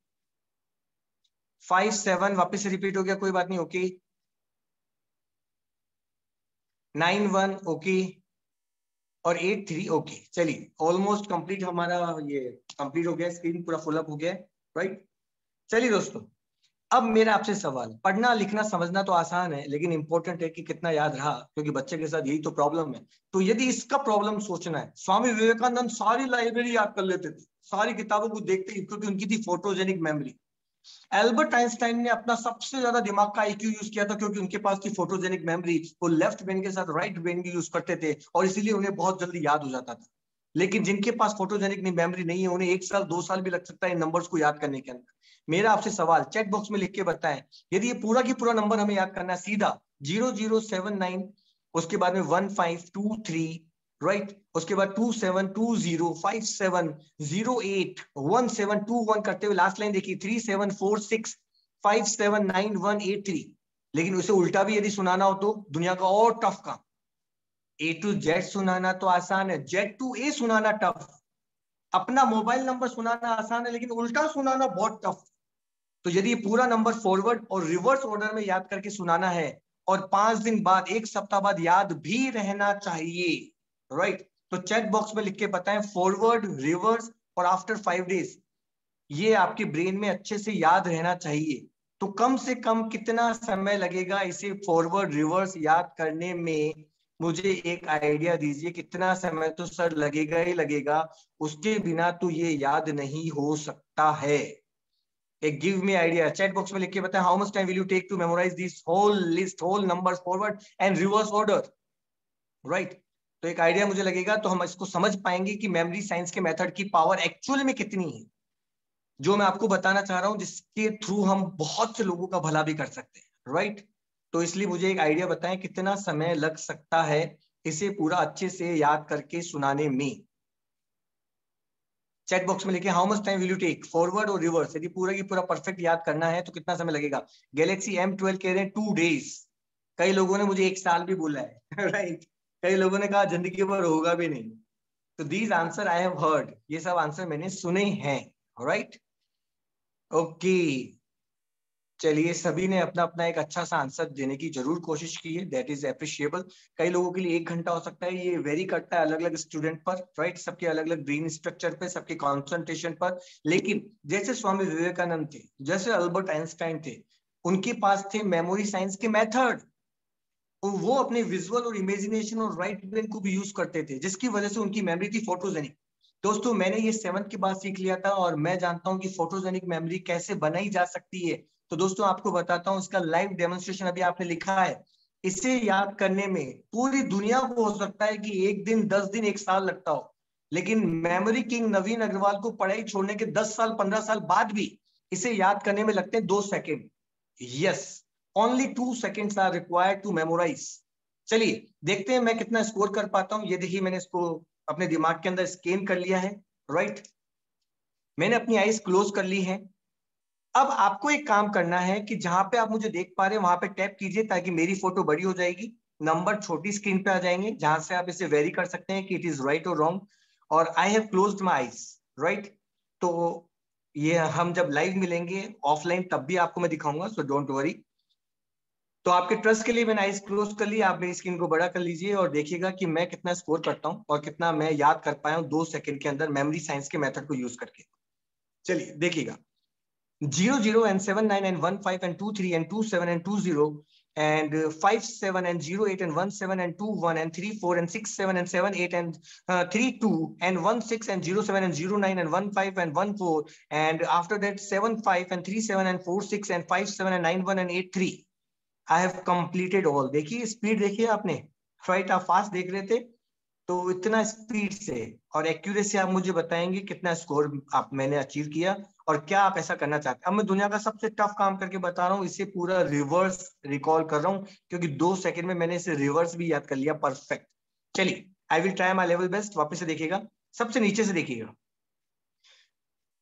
Speaker 1: 57 वापस से रिपीट हो गया, कोई बात नहीं, ओके, 91, ओके, और 83, ओके। चलिए ऑलमोस्ट कंप्लीट हमारा ये कंप्लीट हो गया, स्क्रीन पूरा फुल अप हो गया है, राइट। चलिए दोस्तों, अब मेरा आपसे सवाल, पढ़ना लिखना समझना तो आसान है, लेकिन इंपॉर्टेंट है कि कितना याद रहा, क्योंकि बच्चे के साथ यही तो प्रॉब्लम है। तो यदि इसका प्रॉब्लम सोचना है, स्वामी विवेकानंद सारी लाइब्रेरी याद कर लेते थे, सारी किताबों को देखते ही, क्योंकि उनकी थी फोटोजेनिक मेमोरी। एल्बर्ट आइंस्टाइन ने अपना सबसे ज्यादा दिमाग का आईक्यू यूज किया था, क्योंकि उनके पास थी फोटोजेनिक मेमोरी। वो लेफ्ट ब्रेन के साथ राइट ब्रेन की यूज करते थे, और इसीलिए उन्हें बहुत जल्दी याद हो जाता था। लेकिन जिनके पास फोटोजेनिक मेमोरी नहीं है, उन्हें 1 साल 2 साल भी लग सकता है इन नंबर्स को याद करने के अंदर। मेरा आपसे सवाल, चैट बॉक्स में लिख के बताएं, यदि ये पूरा की पूरा नंबर हमें याद करना है सीधा 0079, उसके बाद में 1523, राइट, उसके बाद 272057081721 करते हुए लास्ट लाइन देखिए 3746579183। लेकिन उसे उल्टा भी यदि सुनाना हो तो दुनिया का और टफ काम। A to Z सुनाना तो आसान है, Z to A सुनाना टफ। अपना मोबाइल नंबर सुनाना आसान है, लेकिन उल्टा सुनाना बहुत टफ। तो यदि पूरा नंबर फॉरवर्ड और रिवर्स ऑर्डर में याद करके सुनाना है, और 5 दिन बाद, 1 सप्ताह बाद याद भी रहना चाहिए, राइट, तो चैट बॉक्स में लिख के बताएं फॉरवर्ड, रिवर्स और आफ्टर 5 डेज, ये आपके ब्रेन में अच्छे से याद रहना चाहिए। तो कम से कम कितना समय लगेगा इसे फॉरवर्ड रिवर्स याद करने में, मुझे एक आइडिया दीजिए। कितना समय तो सर लगेगा ही लगेगा, उसके बिना तो ये याद नहीं हो सकता है। एक give me idea, chat box में लिख के बताएं, how much time will you take to memorize this whole list, whole numbers forward and reverse order, right. तो एक आइडिया मुझे लगेगा, तो हम इसको समझ पाएंगे कि मेमोरी साइंस के मेथड की पावर एक्चुअल में कितनी है, जो मैं आपको बताना चाह रहा हूं, जिसके थ्रू हम बहुत से लोगों का भला भी कर सकते हैं, राइट। तो इसलिए मुझे एक आइडिया बताएं, कितना समय लग सकता है इसे पूरा अच्छे से याद करके सुनाने में। चैट बॉक्स में लिखे how much time will you take, forward और रिवर्स, यदि पूरा की पूरा परफेक्ट याद करना है तो कितना समय लगेगा। गैलेक्सी M12 कह रहे हैं 2 डेज, कई लोगों ने मुझे 1 साल भी बोला है राइट, कई लोगों ने कहा जिंदगी भर होगा भी नहीं। तो these answer I have heard, ये सब आंसर मैंने सुने हैं, राइट, ओके। चलिए, सभी ने अपना अपना एक अच्छा सा आंसर देने की जरूर कोशिश की है, दैट इज अप्रिशिएबल। कई लोगों के लिए 1 घंटा हो सकता है, ये वेरी करता है अलग अलग स्टूडेंट पर, राइट, सबके अलग अलग ब्रेन स्ट्रक्चर पे, सबके कॉन्सेंट्रेशन पर। लेकिन जैसे स्वामी विवेकानंद थे, जैसे अल्बर्ट आइंस्टाइन थे, उनके पास थे मेमोरी साइंस के मेथड, वो अपने विजुअल और इमेजिनेशन और राइट ब्रेन को भी यूज करते थे, जिसकी वजह से उनकी मेमोरी थी फोटोजेनिक। दोस्तों, मैंने ये 7th के बाद सीख लिया था, और मैं जानता हूं कि फोटोजेनिक मेमोरी कैसे बनाई जा सकती है। तो दोस्तों, आपको बताता हूं, इसका लाइव डेमोन्स्ट्रेशन अभी आपने लिखा है। इसे याद करने में पूरी दुनिया को हो सकता है कि 1 दिन, 10 दिन, 1 साल लगता हो, लेकिन मेमोरी किंग नवीन अग्रवाल को पढ़ाई छोड़ने के 10 साल 15 साल बाद भी इसे याद करने में लगते हैं 2 second. Yes, only 2 seconds are required to memorize. चलिए देखते हैं मैं कितना स्कोर कर पाता हूं। ये देखिए, मैंने इसको अपने दिमाग के अंदर स्कैन कर लिया है, राइट, मैंने अपनी आईज क्लोज कर ली है। अब आपको एक काम करना है कि जहां पे आप मुझे देख पा रहे हैं वहां पे टैप कीजिए, ताकि मेरी फोटो बड़ी हो जाएगी, नंबर छोटी स्क्रीन पे आ जाएंगे, जहां से आप इसे वेरी कर सकते हैं कि इट इज राइट और रॉन्ग। और I have closed my eyes, right. तो ये हम जब लाइव मिलेंगे ऑफलाइन, तब भी आपको मैं दिखाऊंगा, सो डोंट वरी। तो आपके ट्रस्ट के लिए मैंने आईज क्लोज कर ली, आप मेरी स्क्रीन को बड़ा कर लीजिए और देखिएगा कि मैं कितना स्कोर करता हूं, और कितना मैं याद कर पाया हूं 2 सेकंड के अंदर मेमोरी साइंस के मेथड को यूज करके। चलिए देखिएगा, 00 and 79 and 15 and 23 and 27 and 20 and 5 7 and 0 8 and 1 7 and 2 1 and 3 4 and 6 7 and 7 8 and 3 2 and 1 6 and 0 7 and 0 9 and 1 5 and 1 4 and after that 7 5 and 3 7 and 4 6 and 5 7 and 9 1 and 8 3. I have completed all. देखिए speed देखिए आपने, right? आप fast देख रहे थे तो इतना speed से और एक्यूरेसी आप मुझे बताएंगे कितना स्कोर आप मैंने अचीव किया और क्या आप ऐसा करना चाहते हैं। अब मैं दुनिया का सबसे टफ काम करके बता रहा हूँ, इसे पूरा रिवर्स रिकॉल कर रहा हूँ क्योंकि 2 सेकंड में मैंने इसे रिवर्स भी याद कर लिया। परफेक्ट, चलिए I will try my level best. वापस से देखिएगा, सबसे नीचे से देखिएगा।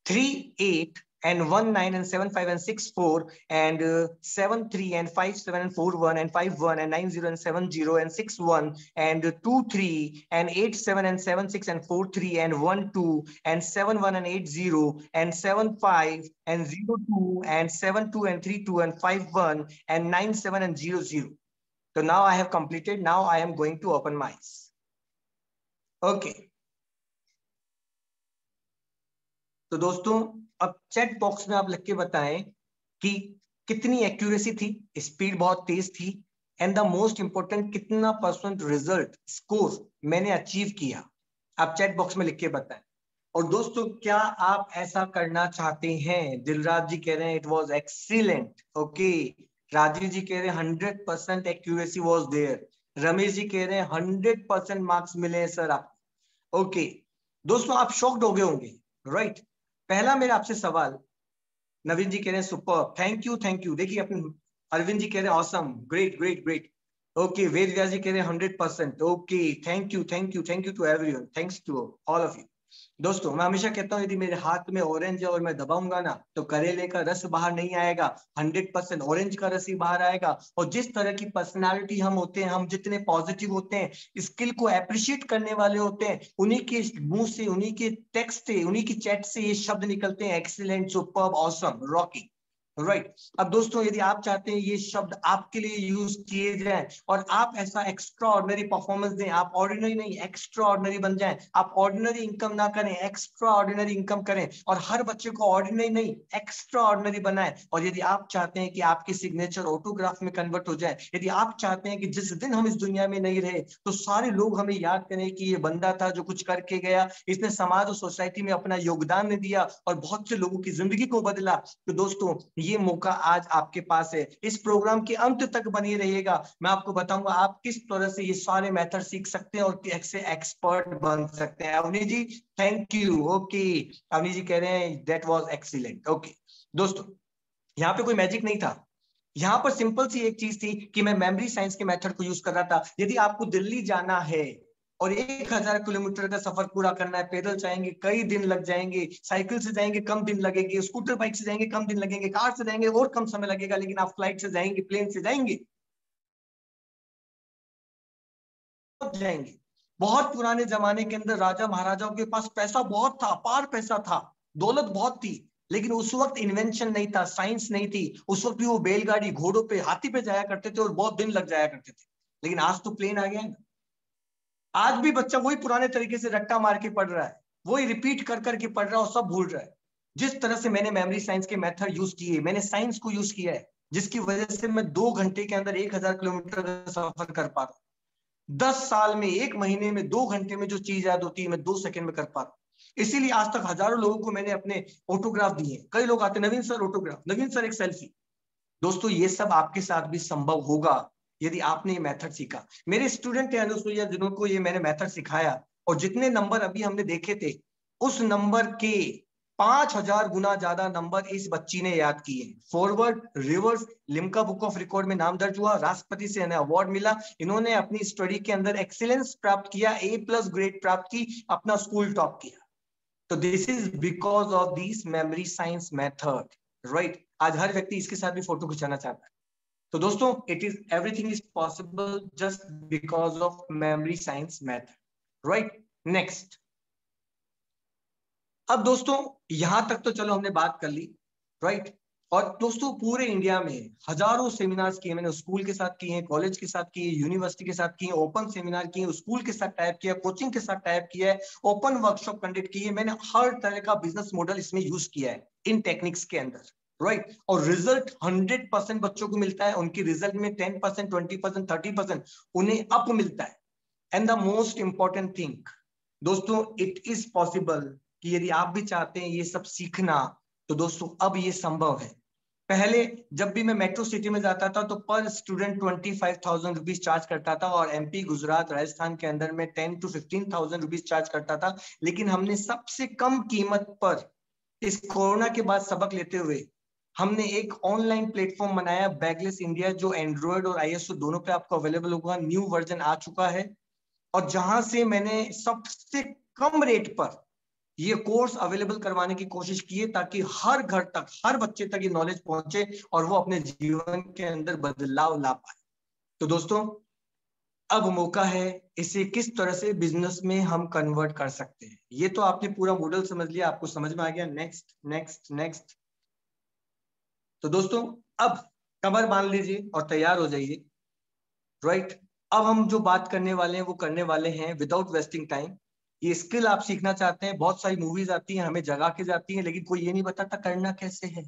Speaker 1: 3 8 and 1 9 and 7 5 and 6 4 and 7 3 and 5 7 and 4 1 and 5 1 and 9 0 and 7 0 and 6 1 and 2 3 and 8 7 and 7 6 and 4 3 and 1 2 and 7 1 and 8 0 and 7 5 and 0 2 and 7 2 and 3 2 and 5 1 and 9 7 and 0 0. So now I have completed. Now I am going to open my eyes. Okay. तो दोस्तों अब chat box में आप लिख के बताएं कि कितनी एक्यूरेसी थी, स्पीड बहुत तेज थी, एंड द मोस्ट इंपोर्टेंट कितना % रिजल्ट स्कोर मैंने अचीव किया। आप चैट बॉक्स में लिख के बताएं। और दोस्तों क्या आप ऐसा करना चाहते हैं? दिलराज जी कह रहे हैं it was excellent. Okay, Rajiv ji कह रहे हैं 100% accuracy was there. Ramesh ji कह रहे हैं 100% मार्क्स मिले हैं सर आप। ओके दोस्तों, आप शॉक्ड हो गए होंगे, राइट? पहला मेरा आपसे सवाल, नवीन जी कह रहे हैं सुपर, थैंक यू। देखिए अपने अरविंद जी कह रहे हैं awesome, great great great. Okay, Ved Vyas ji कह रहे हैं 100%। Okay, thank you to everyone, thanks to all of you. दोस्तों मैं हमेशा कहता हूं यदि मेरे हाथ में ऑरेंज है और मैं दबाऊंगा ना तो करेले का रस बाहर नहीं आएगा, 100% ऑरेंज का रस ही बाहर आएगा। और जिस तरह की पर्सनालिटी हम होते हैं, हम जितने पॉजिटिव होते हैं, स्किल को अप्रिशिएट करने वाले होते हैं, उन्हीं के मुंह से, उन्हीं के टेक्स्ट से, उन्हीं की चैट से ये शब्द निकलते हैं, excellent, superb, awesome, Rocky, right? अब दोस्तों यदि आप चाहते हैं ये शब्द आपके लिए यूज किए जाएं और आप ऐसा एक्स्ट्रा ऑर्डिनरी परफॉर्मेंस दें, आप ऑर्डिनरी नहीं एक्स्ट्रा ऑर्डिनरी बन जाएं, आप ऑर्डिनरी इनकम ना करें, एक्स्ट्रा ऑर्डिनरी इनकम करें और हर बच्चे को ऑर्डिनरी नहीं एक्स्ट्रा ऑर्डिनरी बनाएं। और यदि आप चाहते हैं कि आपकी सिग्नेचर ऑटोग्राफ में कन्वर्ट हो जाए, यदि आप चाहते हैं कि जिस दिन हम इस दुनिया में नहीं रहे तो सारे लोग हमें याद करें कि ये बंदा था जो कुछ करके गया, इसने समाज और सोसाइटी में अपना योगदान दिया और बहुत से लोगों की जिंदगी को बदला, तो दोस्तों ये मौका आज आपके पास है। इस प्रोग्राम के अंत तक बने रहिएगा, मैं आपको बताऊंगा आप किस तरह से ये सारे मेथड सीख सकते हैं और कैसे एक्सपर्ट बन सकते हैं। Avani ji thank you. Okay, Avni जी कह रहे हैं दैट वाज एक्सीलेंट। ओके दोस्तों, यहाँ पे कोई मैजिक नहीं था, यहाँ पर सिंपल सी एक चीज थी कि मैं मेमोरी साइंस के मेथड को यूज कर रहा था। यदि आपको दिल्ली जाना है और 1000 किलोमीटर का सफर पूरा करना है, पैदल जाएंगे कई दिन लग जाएंगे, साइकिल से जाएंगे कम दिन लगेंगे, स्कूटर बाइक से जाएंगे कम दिन लगेंगे, कार से जाएंगे और कम समय लगेगा, लेकिन आप फ्लाइट से जाएंगे, प्लेन से जाएंगे। बहुत पुराने जमाने के अंदर राजा महाराजाओं के पास पैसा बहुत था, अपार पैसा था, दौलत बहुत थी, लेकिन उस वक्त इन्वेंशन नहीं था, साइंस नहीं थी। उस वक्त भी वो बैलगाड़ी, घोड़ों पे, हाथी पे जाया करते थे और बहुत दिन लग जाया करते थे। लेकिन आज तो प्लेन आ गया है। आज भी बच्चा वही पुराने तरीके से रट्टा मार के पढ़ रहा है, वही रिपीट कर करके पढ़ रहा है और सब भूल रहा है। जिस तरह से मैंने मेमोरी साइंस के मेथड यूज किए, मैंने साइंस को यूज किया है, जिसकी वजह से मैं 2 घंटे के अंदर 1000 किलोमीटर का सफर कर पा रहा हूँ। 10 साल में, 1 महीने में, 2 घंटे में जो चीज याद होती है मैं 2 सेकंड में कर पा रहा हूँ। इसीलिए आज तक हजारों लोगों को मैंने अपने ऑटोग्राफ दिए। कई लोग आते, नवीन सर ऑटोग्राफ, नवीन सर एक सेल्फी। दोस्तों ये सब आपके साथ भी संभव होगा यदि आपने ये मेथड सीखा। मेरे स्टूडेंट है अनुसुईया, जिनको ये मैंने मेथड सिखाया और जितने नंबर अभी हमने देखे थे उस नंबर के 5000 गुना ज्यादा नंबर इस बच्ची ने याद किए। Forward, reverse, Limca book of record में नाम दर्ज हुआ, राष्ट्रपति से इन्हें अवार्ड मिला। इन्होंने अपनी स्टडी के अंदर एक्सीलेंस प्राप्त किया, A+ ग्रेड प्राप्त की, अपना स्कूल टॉप किया। तो this is because of this memory science method, right? आज हर व्यक्ति इसके साथ भी फोटो खिंचाना चाहता है। तो दोस्तों it is everything is possible just because of memory science method, right? Next, अब दोस्तों यहां तक तो चलो हमने बात कर ली, राइट? और दोस्तों पूरे इंडिया में हजारों सेमिनार्स किए मैंने, स्कूल के साथ किए हैं, कॉलेज के साथ किए, यूनिवर्सिटी के साथ किए, ओपन सेमिनार किए, स्कूल के साथ टाइप किया, कोचिंग के साथ टाइप किया है, ओपन वर्कशॉप कंडक्ट किए, मैंने हर तरह का बिजनेस मॉडल इसमें यूज किया है इन टेक्निक्स के अंदर, राइट। और रिजल्ट 100% बच्चों को मिलता है, उनकी रिजल्ट में 10%, 20%, 30% उन्हें अप मिलता है। And the most important thing दोस्तों, इट इज पॉसिबल कि यदि आप भी चाहते हैं ये सब सीखना, तो दोस्तों अब ये संभव है। पहले जब भी मैं मेट्रो सिटी में जाता था तो पर स्टूडेंट 25,000 रुपीज चार्ज करता था, और एमपी, गुजरात, राजस्थान के अंदर में 10 to 15,000 रुपीज चार्ज करता था। लेकिन हमने सबसे कम कीमत पर इस कोरोना के बाद सबक लेते हुए हमने एक ऑनलाइन प्लेटफॉर्म बनाया, बैगलेस इंडिया, जो एंड्रॉयड और आईएसओ दोनों पे आपको अवेलेबल होगा। न्यू वर्जन आ चुका है, और जहां से मैंने सबसे कम रेट पर ये कोर्स अवेलेबल करवाने की कोशिश की है, ताकि हर घर तक, हर बच्चे तक ये नॉलेज पहुंचे और वो अपने जीवन के अंदर बदलाव ला पाए। तो दोस्तों अब मौका है इसे किस तरह से बिजनेस में हम कन्वर्ट कर सकते हैं। ये तो आपने पूरा मॉडल समझ लिया, आपको समझ में आ गया। Next next next. तो दोस्तों अब कमर बांध लीजिए और तैयार हो जाइए। राइट। अब हम जो बात करने वाले हैं वो करने वाले हैं विदाउट वेस्टिंग टाइम। ये स्किल आप सीखना चाहते हैं, बहुत सारी मूवीज आती हैं, हमें जगा के जाती हैं, लेकिन कोई ये नहीं बताता करना कैसे है,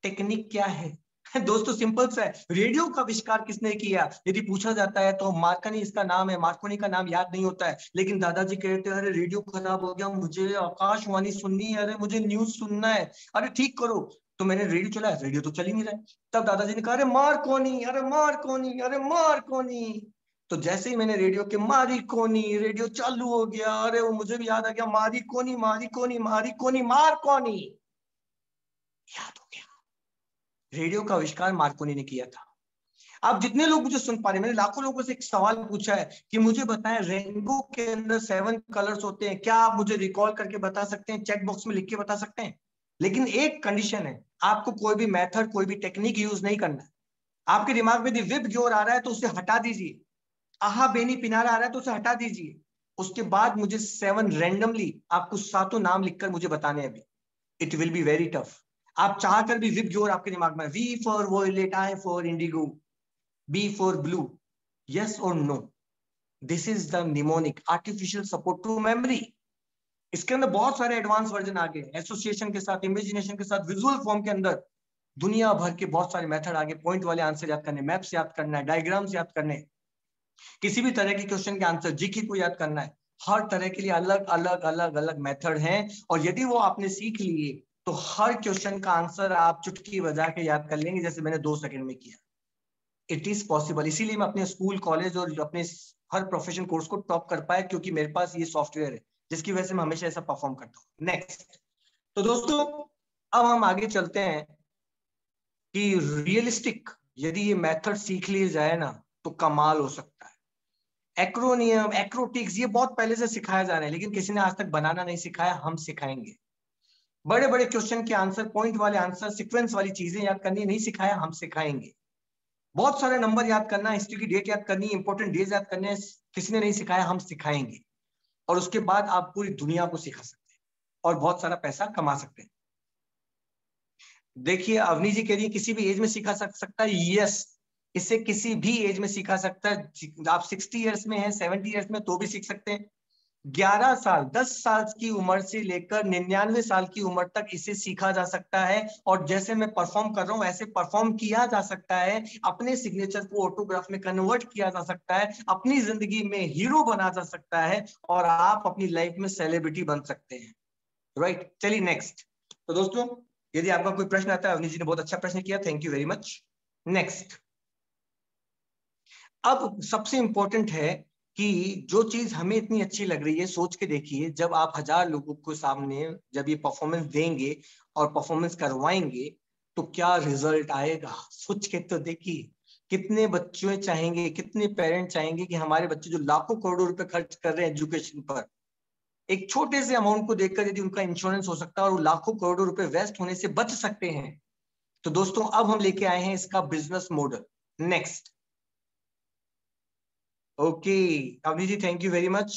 Speaker 1: टेक्निक क्या है। दोस्तों सिंपल सा है, रेडियो का आविष्कार किसने किया यदि पूछा जाता है तो मार्कनी इसका नाम है, मार्कोनी का नाम याद नहीं होता है। लेकिन दादाजी कहते हैं अरे रेडियो खराब हो गया, मुझे आकाशवाणी सुननी है, अरे मुझे न्यूज सुनना है, अरे ठीक करो। तो मैंने रेडियो चलाया, रेडियो तो चल ही नहीं रहा है। तब दादाजी ने कहा अरे मार्कोनी, अरे मार्कोनी, अरे मार्कोनी। तो जैसे ही मैंने रेडियो के मारी कोनी, रेडियो चालू हो गया, अरे वो मुझे भी याद आ गया, मारी कोनी, मारी कोनी, मारी कोनी, मार्कोनी, याद हो गया। रेडियो का आविष्कार मार्कोनी ने किया था। आप जितने लोग मुझे सुन पा रहे हैं, मैंने लाखों लोगों से एक सवाल पूछा है कि मुझे बताएं रेनबो के अंदर 7 कलर्स होते हैं, क्या आप मुझे रिकॉल करके बता सकते हैं, चैट बॉक्स में लिख के बता सकते हैं। लेकिन एक कंडीशन है, आपको कोई भी मेथड, कोई भी टेक्निक यूज नहीं करना है। आपके दिमाग में यदि विप जोर आ रहा है तो उसे हटा दीजिए, आहा बेनी पिनारा आ रहा है तो उसे हटा दीजिए। उसके बाद मुझे 7 रैंडमली आपको सातों नाम लिखकर मुझे बताने हैं। अभी it will be very tough. आप चाहकर भी विप जोर आपके दिमाग में, V for violet, I for indigo, B for blue, yes और no. This is the mnemonic artificial support to memory. इसके अंदर बहुत सारे एडवांस वर्जन आ गए, एसोसिएशन के साथ, इमेजिनेशन के साथ, विजुअल फॉर्म के अंदर दुनिया भर के बहुत सारे मेथड आगे, पॉइंट वाले आंसर याद करने, मैप्स याद करना है, डायग्राम्स याद करने, किसी भी तरह के क्वेश्चन के आंसर, जीके को याद करना है। हर तरह के लिए अलग अलग अलग अलग मेथड हैं, और यदि वो आपने सीख लिए तो हर क्वेश्चन का आंसर आप चुटकी बजा के याद कर लेंगे, जैसे मैंने 2 सेकंड में किया। It is possible. इसीलिए मैं अपने स्कूल, कॉलेज और अपने हर प्रोफेशन कोर्स को टॉप कर पाया, क्योंकि मेरे पास ये सॉफ्टवेयर है जिसकी वजह से मैं हमेशा ऐसा परफॉर्म करता हूँ। नेक्स्ट। तो दोस्तों अब हम आगे चलते हैं कि रियलिस्टिक यदि ये मेथड सीख लिए जाए ना तो कमाल हो सकता है। एक्रोनियम, एक्रोटिक्स, ये बहुत पहले से सिखाया जा रहा है, लेकिन किसी ने आज तक बनाना नहीं सिखाया, हम सिखाएंगे। बड़े बड़े क्वेश्चन के आंसर, पॉइंट वाले आंसर, सीक्वेंस वाली चीजें याद करनी नहीं सिखाया, हम सिखाएंगे। बहुत सारे नंबर याद करना, हिस्ट्री की डेट याद करनी, इंपॉर्टेंट डेज याद करने, किसी ने नहीं सिखाया, हम सिखाएंगे। और उसके बाद आप पूरी दुनिया को सिखा सकते हैं और बहुत सारा पैसा कमा सकते हैं। देखिए अवनी जी कह रही है किसी भी एज में सिखा सकता है। यस, इसे किसी भी एज में सिखा सकता है। आप 60 इयर्स में हैं, 70 इयर्स में, तो भी सीख सकते हैं। 11 साल, 10 साल की उम्र से लेकर 99 साल की उम्र तक इसे सीखा जा सकता है। और जैसे मैं परफॉर्म कर रहा हूं ऐसे परफॉर्म किया जा सकता है। अपने सिग्नेचर को ऑटोग्राफ में कन्वर्ट किया जा सकता है, अपनी जिंदगी में हीरो बना जा सकता है, और आप अपनी लाइफ में सेलिब्रिटी बन सकते हैं। राइट, चलिए नेक्स्ट। तो दोस्तों यदि आपका कोई प्रश्न आता है, अवनी जी ने बहुत अच्छा प्रश्न किया, thank you very much. Next. अब सबसे इंपॉर्टेंट है कि जो चीज हमें इतनी अच्छी लग रही है, सोच के देखिए, जब आप 1000 लोगों को सामने जब ये परफॉर्मेंस देंगे और परफॉर्मेंस करवाएंगे तो क्या रिजल्ट आएगा, सोच के तो देखिए। कितने बच्चे चाहेंगे, कितने पेरेंट चाहेंगे कि हमारे बच्चे जो लाखों करोड़ों रुपए खर्च कर रहे हैं एजुकेशन पर, एक छोटे से अमाउंट को देखकर यदि उनका इंश्योरेंस हो सकता है और लाखों करोड़ों रुपए वेस्ट होने से बच सकते हैं। तो दोस्तों अब हम लेके आए हैं इसका business model. Next. Okay Avni ji, thank you very much.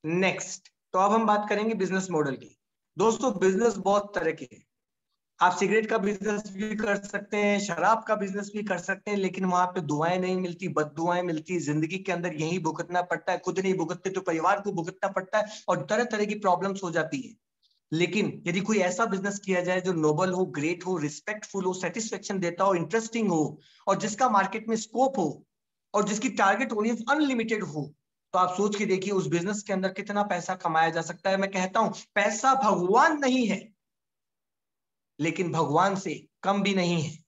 Speaker 1: Next. तो अब हम बात करेंगे बिजनेस मॉडल की। दोस्तों बिजनेस बहुत तरह के हैं। आप सिगरेट का बिजनेस भी कर सकते हैं, शराब का बिजनेस भी कर सकते हैं, लेकिन वहां पे दुआएं नहीं मिलती, बददुआएं मिलती। जिंदगी के अंदर यही भुगतना पड़ता है, खुद नहीं भुगतते तो परिवार को भुगतना पड़ता है, और तरह तरह की प्रॉब्लम्स हो जाती है। लेकिन यदि कोई ऐसा बिजनेस किया जाए जो नोबल हो, ग्रेट हो, रिस्पेक्टफुल हो, सेटिस्फेक्शन देता हो, इंटरेस्टिंग हो, और जिसका मार्केट में स्कोप हो, और जिसकी टारगेट ऑडियंस अनलिमिटेड हो, तो आप सोच के देखिए उस बिजनेस के अंदर कितना पैसा कमाया जा सकता है। मैं कहता हूं पैसा भगवान नहीं है, लेकिन भगवान से कम भी नहीं है।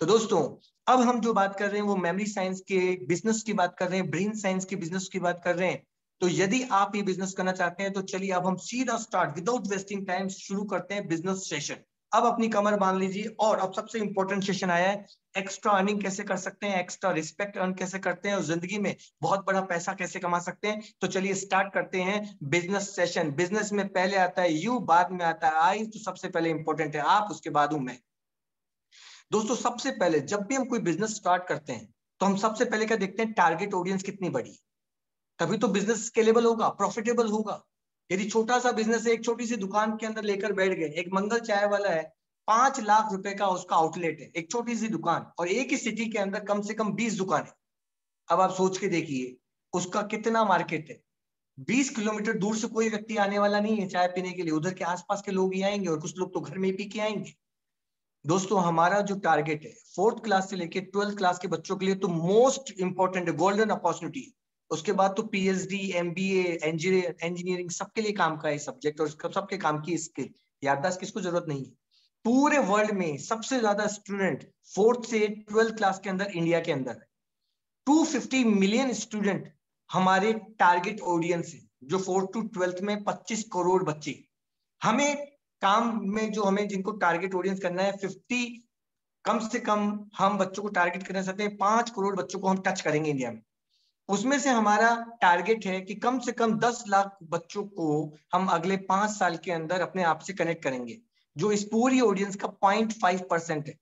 Speaker 1: तो दोस्तों, अब हम जो बात कर रहे हैं वो मेमोरी साइंस के बिजनेस की बात कर रहे हैं, ब्रेन साइंस के बिजनेस की बात कर रहे हैं। तो यदि आप ये बिजनेस करना चाहते हैं तो चलिए अब हम सीधा स्टार्ट विदाउट वेस्टिंग टाइम शुरू करते हैं बिजनेस सेशन। अब अपनी कमर बांध लीजिए, और अब सबसे इंपॉर्टेंट सेशन आया है, एक्स्ट्रा अर्निंग कैसे कर सकते हैं, एक्स्ट्रा रिस्पेक्ट अर्न कैसे करते हैं, और जिंदगी में बहुत बड़ा पैसा कैसे कमा सकते हैं। तो चलिए स्टार्ट करते हैं बिजनेस सेशन। बिजनेस में पहले आता है यू, बाद में आता है आई, तो सबसे पहले इंपॉर्टेंट है आप, उसके बाद हूं मैं। दोस्तों सबसे पहले जब भी हम कोई बिजनेस स्टार्ट करते हैं तो हम सबसे पहले क्या देखते हैं, टारगेट ऑडियंस कितनी बड़ी, तभी तो बिजनेस स्केलेबल होगा, प्रॉफिटेबल होगा। यदि छोटा सा बिजनेस है, एक छोटी सी दुकान के अंदर लेकर बैठ गए, एक मंगल चाय वाला है, 5 लाख रुपए का उसका आउटलेट है, एक छोटी सी दुकान, और एक ही सिटी के अंदर कम से कम 20 दुकानें। अब आप सोच के देखिए उसका कितना मार्केट है। 20 किलोमीटर दूर से कोई व्यक्ति आने वाला नहीं है चाय पीने के लिए, उधर के आसपास के लोग ही आएंगे, और कुछ लोग तो घर में ही पी के आएंगे। दोस्तों हमारा जो टारगेट है 4th क्लास से लेके 12th क्लास के बच्चों के लिए तो मोस्ट इंपॉर्टेंट है, गोल्डन अपॉर्चुनिटी है। उसके बाद तो पीएचडी, एमबीए, इंजीनियरिंग सबके लिए काम का है सब्जेक्ट, और सबके काम की स्किल, याददाश्त किसको जरूरत नहीं है। पूरे वर्ल्ड में सबसे ज्यादा स्टूडेंट 4th से 12th क्लास के अंदर इंडिया के अंदर है। 250 मिलियन स्टूडेंट हमारे टारगेट ऑडियंस है, जो 4th to 12th में 25 करोड़ बच्चे। हमें काम में जो हमें जिनको टारगेट ऑडियंस करना है 50, कम से कम हम बच्चों को टारगेट करना चाहते हैं 5 करोड़ बच्चों को हम टच करेंगे इंडिया में। उसमें से हमारा टारगेट है कि कम से कम 10 लाख बच्चों को हम अगले 5 साल के अंदर अपने आप से कनेक्ट करेंगे, जो इस पूरी ऑडियंस का 0.5% है।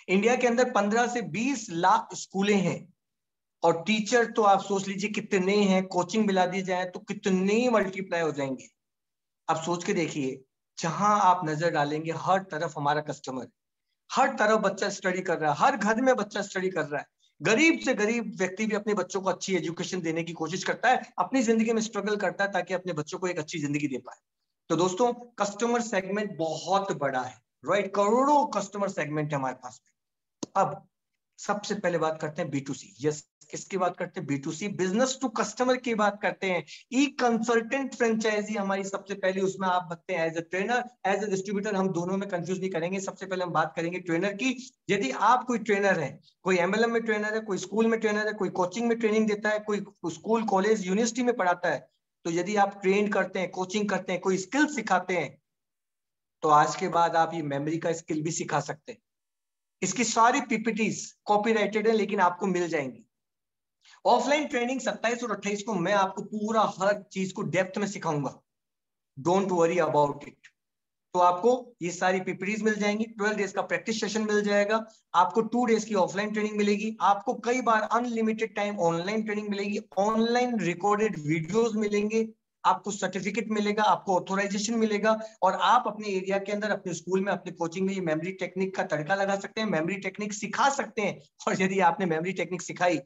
Speaker 1: इंडिया के अंदर 15 से 20 लाख स्कूलें हैं, और टीचर तो आप सोच लीजिए कितने हैं, कोचिंग मिला दी जाए तो कितने मल्टीप्लाई हो जाएंगे। अब सोच के देखिए, जहां आप नजर डालेंगे हर तरफ हमारा कस्टमर, हर तरफ बच्चा स्टडी कर रहा है, हर घर में बच्चा स्टडी कर रहा है। गरीब से गरीब व्यक्ति भी अपने बच्चों को अच्छी एजुकेशन देने की कोशिश करता है, अपनी जिंदगी में स्ट्रगल करता है ताकि अपने बच्चों को एक अच्छी जिंदगी दे पाए। तो दोस्तों कस्टमर सेगमेंट बहुत बड़ा है, राइट, करोड़ों कस्टमर सेगमेंट है हमारे पास में। अब सबसे पहले बात करते हैं B2C। यस, किसकी बात करते हैं, B2C, बिजनेस टू कस्टमर की बात करते हैं। ई कंसल्टेंट फ्रेंचाइजी हमारी सबसे पहले, उसमें आप बनते हैं as a trainer, as a distributor, हम दोनों में कंफ्यूज नहीं करेंगे। सबसे पहले हम बात करेंगे ट्रेनर की। यदि आप कोई ट्रेनर है, कोई MLM में ट्रेनर है, कोई स्कूल में ट्रेनर है, कोई कोचिंग में ट्रेनिंग देता है, कोई स्कूल, कॉलेज, यूनिवर्सिटी में पढ़ाता है, तो यदि आप ट्रेन करते हैं, कोचिंग करते हैं, कोई स्किल सिखाते हैं, तो आज के बाद आप ये मेमोरी का स्किल भी सिखा सकते हैं। इसकी सारी पीपीटीज कॉपीराइटेड है, लेकिन आपको मिल जाएंगी। ऑफलाइन ट्रेनिंग 27 और 28 को मैं आपको पूरा हर चीज को डेप्थ में सिखाऊंगा, डोंट वरी अबाउट इट। तो आपको ये सारी पीपीटीज मिल जाएंगी, 12 डेज का प्रैक्टिस सेशन मिल जाएगा, आपको 2 डेज की ऑफलाइन ट्रेनिंग मिलेगी, आपको कई बार अनलिमिटेड टाइम ऑनलाइन ट्रेनिंग मिलेगी, ऑनलाइन रिकॉर्डेड वीडियोस मिलेंगे, आपको सर्टिफिकेट मिलेगा, आपको ऑथोराइजेशन मिलेगा, और आप अपने एरिया के अंदर, अपने स्कूल में, अपने कोचिंग में ये मेमोरी टेक्निक का तड़का लगा सकते हैं, मेमोरी टेक्निक सिखा सकते हैं। और यदि आपने मेमोरी टेक्निक सिखाई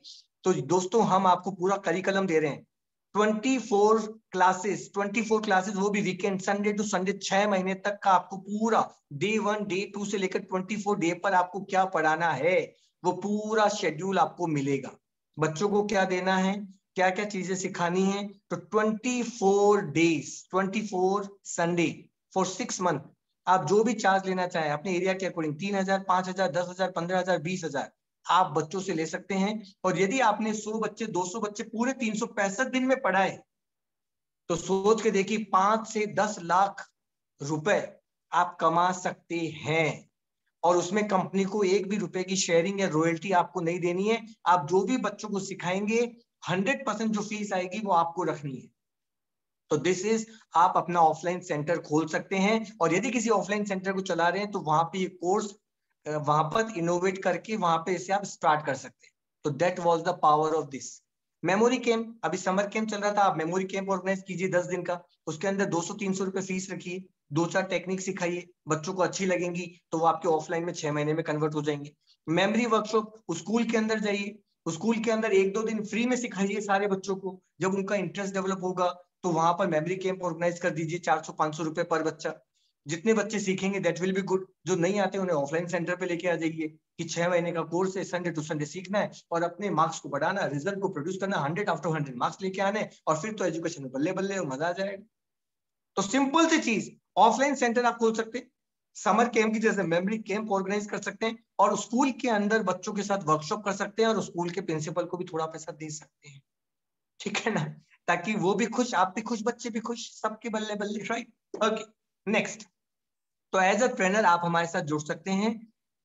Speaker 1: तो दोस्तों हम आपको पूरा करिकुलम दे रहे हैं, 24 क्लासेस, वो भी वीकेंड, संडे टू संडे, 6 महीने तक का आपको पूरा Day 1 Day 2 से लेकर 24 डे पर आपको क्या पढ़ाना है वो पूरा शेड्यूल आपको मिलेगा। बच्चों को क्या देना है, क्या क्या चीजें सिखानी है, तो 24 डेज, 24 संडे फॉर 6 मंथ। आप जो भी चार्ज लेना चाहें अपने एरिया के अकॉर्डिंग, 3,000, 5,000, 10,000, 15,000, 20,000 आप बच्चों से ले सकते हैं। और यदि आपने 100 बच्चे, 200 बच्चे पूरे 365 दिन में पढ़ाए, तो सोच के देखिए 5 से 10 लाख रुपए आप कमा सकते हैं। और उसमें कंपनी को 1 भी रुपए की शेयरिंग या रॉयल्टी आपको नहीं देनी है। आप जो भी बच्चों को सिखाएंगे 100% जो फीस आएगी वो आपको रखनी है। तो दिस इज, आप अपना ऑफलाइन सेंटर खोल सकते हैं, और यदि किसी ऑफलाइन सेंटर को चला रहे हैं तो वहां पे ये कोर्स वहां पर इनोवेट करके वहां पे इसे आप स्टार्ट कर सकते हैं। तो that was the power of this memory camp. अभी समर कैंप चल रहा था, आप मेमोरी कैंप ऑर्गेनाइज कीजिए 10 दिन का, उसके अंदर 200-300 रुपए फीस रखिए, 2-4 टेक्निक सिखाइए, बच्चों को अच्छी लगेंगी तो वो आपके ऑफलाइन में 6 महीने में कन्वर्ट हो जाएंगे। मेमोरी वर्कशॉप, स्कूल के अंदर जाइए, स्कूल के अंदर 1-2 दिन फ्री में सिखाइए सारे बच्चों को, जब उनका इंटरेस्ट डेवलप होगा तो वहां पर मेमोरी कैंप ऑर्गेनाइज कर दीजिए, 400-500 रुपए पर बच्चा। जितने बच्चे सीखेंगे दैट विल बी गुड। जो नहीं आते उन्हें ऑफलाइन सेंटर पे लेके आ जाइए कि 6 महीने का कोर्स है, संडे टू संडे सीखना है और अपने मार्क्स को बढ़ाना, रिजल्ट को प्रोड्यूस करना, 100 आफ्टर 100 मार्क्स लेके आने, और फिर तो एजुकेशन में बल्ले बल्ले और मजा आ जाएगा। तो सिंपल सी चीज, ऑफलाइन सेंटर आप खोल सकते हैं, समर कैंप की जैसे मेमोरी कैंप ऑर्गेनाइज कर सकते हैं, और स्कूल के अंदर बच्चों के साथ वर्कशॉप कर सकते हैं, और स्कूल के प्रिंसिपल को भी थोड़ा पैसा दे सकते हैं, ठीक है ना, ताकि वो भी खुश, आप भी खुश, बच्चे भी खुश, सबके बल्ले बल्ले, राइट। Okay, next. तो एज अ ट्रेनर आप हमारे साथ जुड़ सकते हैं,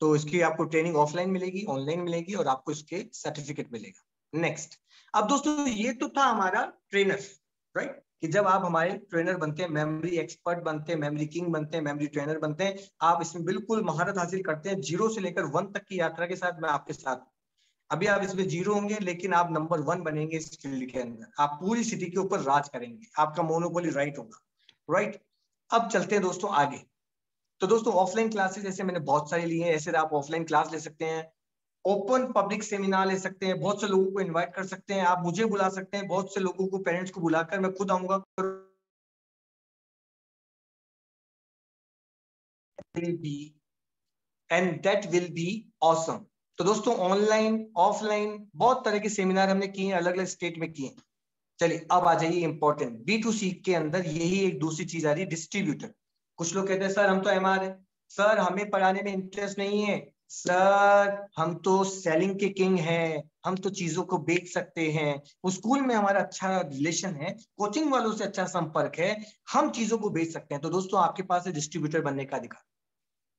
Speaker 1: तो इसकी आपको ट्रेनिंग ऑफलाइन मिलेगी, ऑनलाइन मिलेगी, और आपको इसके सर्टिफिकेट मिलेगा। नेक्स्ट। अब दोस्तों ये तो था हमारा ट्रेनर, राइट, कि जब आप हमारे ट्रेनर बनते हैं, मेमोरी एक्सपर्ट बनते हैं, मेमोरी किंग बनते हैं, मेमोरी ट्रेनर बनते हैं, आप इसमें बिल्कुल महारत हासिल करते हैं, 0 से लेकर 1 तक की यात्रा के साथ मैं आपके साथ। अभी आप इसमें 0 होंगे, लेकिन आप नंबर 1 बनेंगे इस फील्ड के अंदर, आप पूरी सिटी के ऊपर राज करेंगे, आपका मोनोपोली राइट होगा, राइट। अब चलते हैं दोस्तों आगे। तो दोस्तों ऑफलाइन क्लासेस ऐसे मैंने बहुत सारी ली हैं, ऐसे आप ऑफलाइन क्लास ले सकते हैं, ओपन पब्लिक सेमिनार ले सकते हैं, बहुत से लोगों को इनवाइट कर सकते हैं, आप मुझे बुला सकते हैं, बहुत से लोगों को, पेरेंट्स को बुलाकर मैं खुद आऊंगा, and that will be awesome. तो दोस्तों ऑनलाइन ऑफलाइन बहुत तरह के सेमिनार हमने किए हैं, अलग अलग स्टेट में किए हैं। चलिए अब आ जाइए इंपॉर्टेंट, B2C के अंदर यही एक दूसरी चीज आ रही है, डिस्ट्रीब्यूटर। कुछ लोग कहते हैं सर हम तो MR है, सर हमें पढ़ाने में इंटरेस्ट नहीं है, सर हम तो सेलिंग के किंग हैं, हम तो चीजों को बेच सकते हैं, उस स्कूल में हमारा अच्छा रिलेशन है, कोचिंग वालों से अच्छा संपर्क है, हम चीजों को बेच सकते हैं। तो दोस्तों आपके पास है डिस्ट्रीब्यूटर बनने का अधिकार।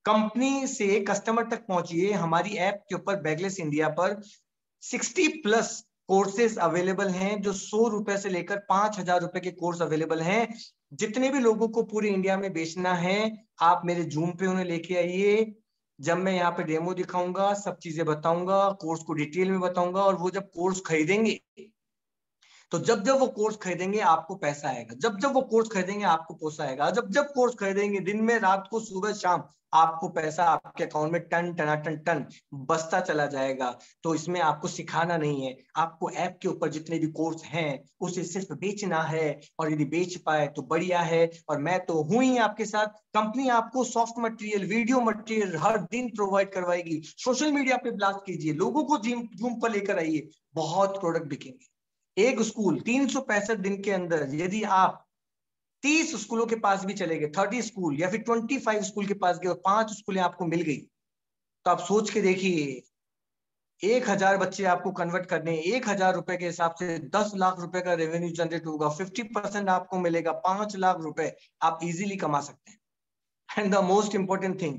Speaker 1: कंपनी से कस्टमर तक पहुंचिए, हमारी ऐप के ऊपर बैगलेस इंडिया पर 60+ कोर्सेज अवेलेबल हैं, जो 100 रुपए से लेकर 5,000 रुपए के कोर्स अवेलेबल हैं। जितने भी लोगों को पूरे इंडिया में बेचना है, आप मेरे जूम पे उन्हें लेके आइए, जब मैं यहाँ पे डेमो दिखाऊंगा, सब चीजें बताऊंगा, कोर्स को डिटेल में बताऊंगा, और वो जब कोर्स खरीदेंगे, तो जब जब वो कोर्स खरीदेंगे आपको पैसा आएगा, जब जब वो कोर्स खरीदेंगे आपको पैसा आएगा, जब जब कोर्स खरीदेंगे, दिन में, रात को, सुबह शाम, आपको पैसा आपके अकाउंट में टन टनाटन टन बसता चला जाएगा। तो इसमें आपको सिखाना नहीं है, आपको ऐप के ऊपर जितने भी कोर्स हैं उसे सिर्फ बेचना है, और यदि बेच पाए तो बढ़िया है, और मैं तो हूं ही आपके साथ। कंपनी आपको सॉफ्ट मटेरियल, वीडियो मटेरियल हर दिन प्रोवाइड करवाएगी, सोशल मीडिया पे ब्लास्ट कीजिए, लोगों को जूम पर लेकर आइए, बहुत प्रोडक्ट बिकेंगे। एक स्कूल 365 दिन के अंदर, यदि आप 30 स्कूलों के पास भी चले गए, 30 स्कूल या फिर 25 स्कूल के पास गए और 5 स्कूलें आपको मिल गई, तो आप सोच के देखिए, 1,000 बच्चे आपको कन्वर्ट करने, 1,000 रुपए के हिसाब से 10 लाख रुपए का रेवेन्यू जनरेट होगा, 50% आपको मिलेगा, 5 लाख रुपए आप इजीली कमा सकते हैं। And the most important thing,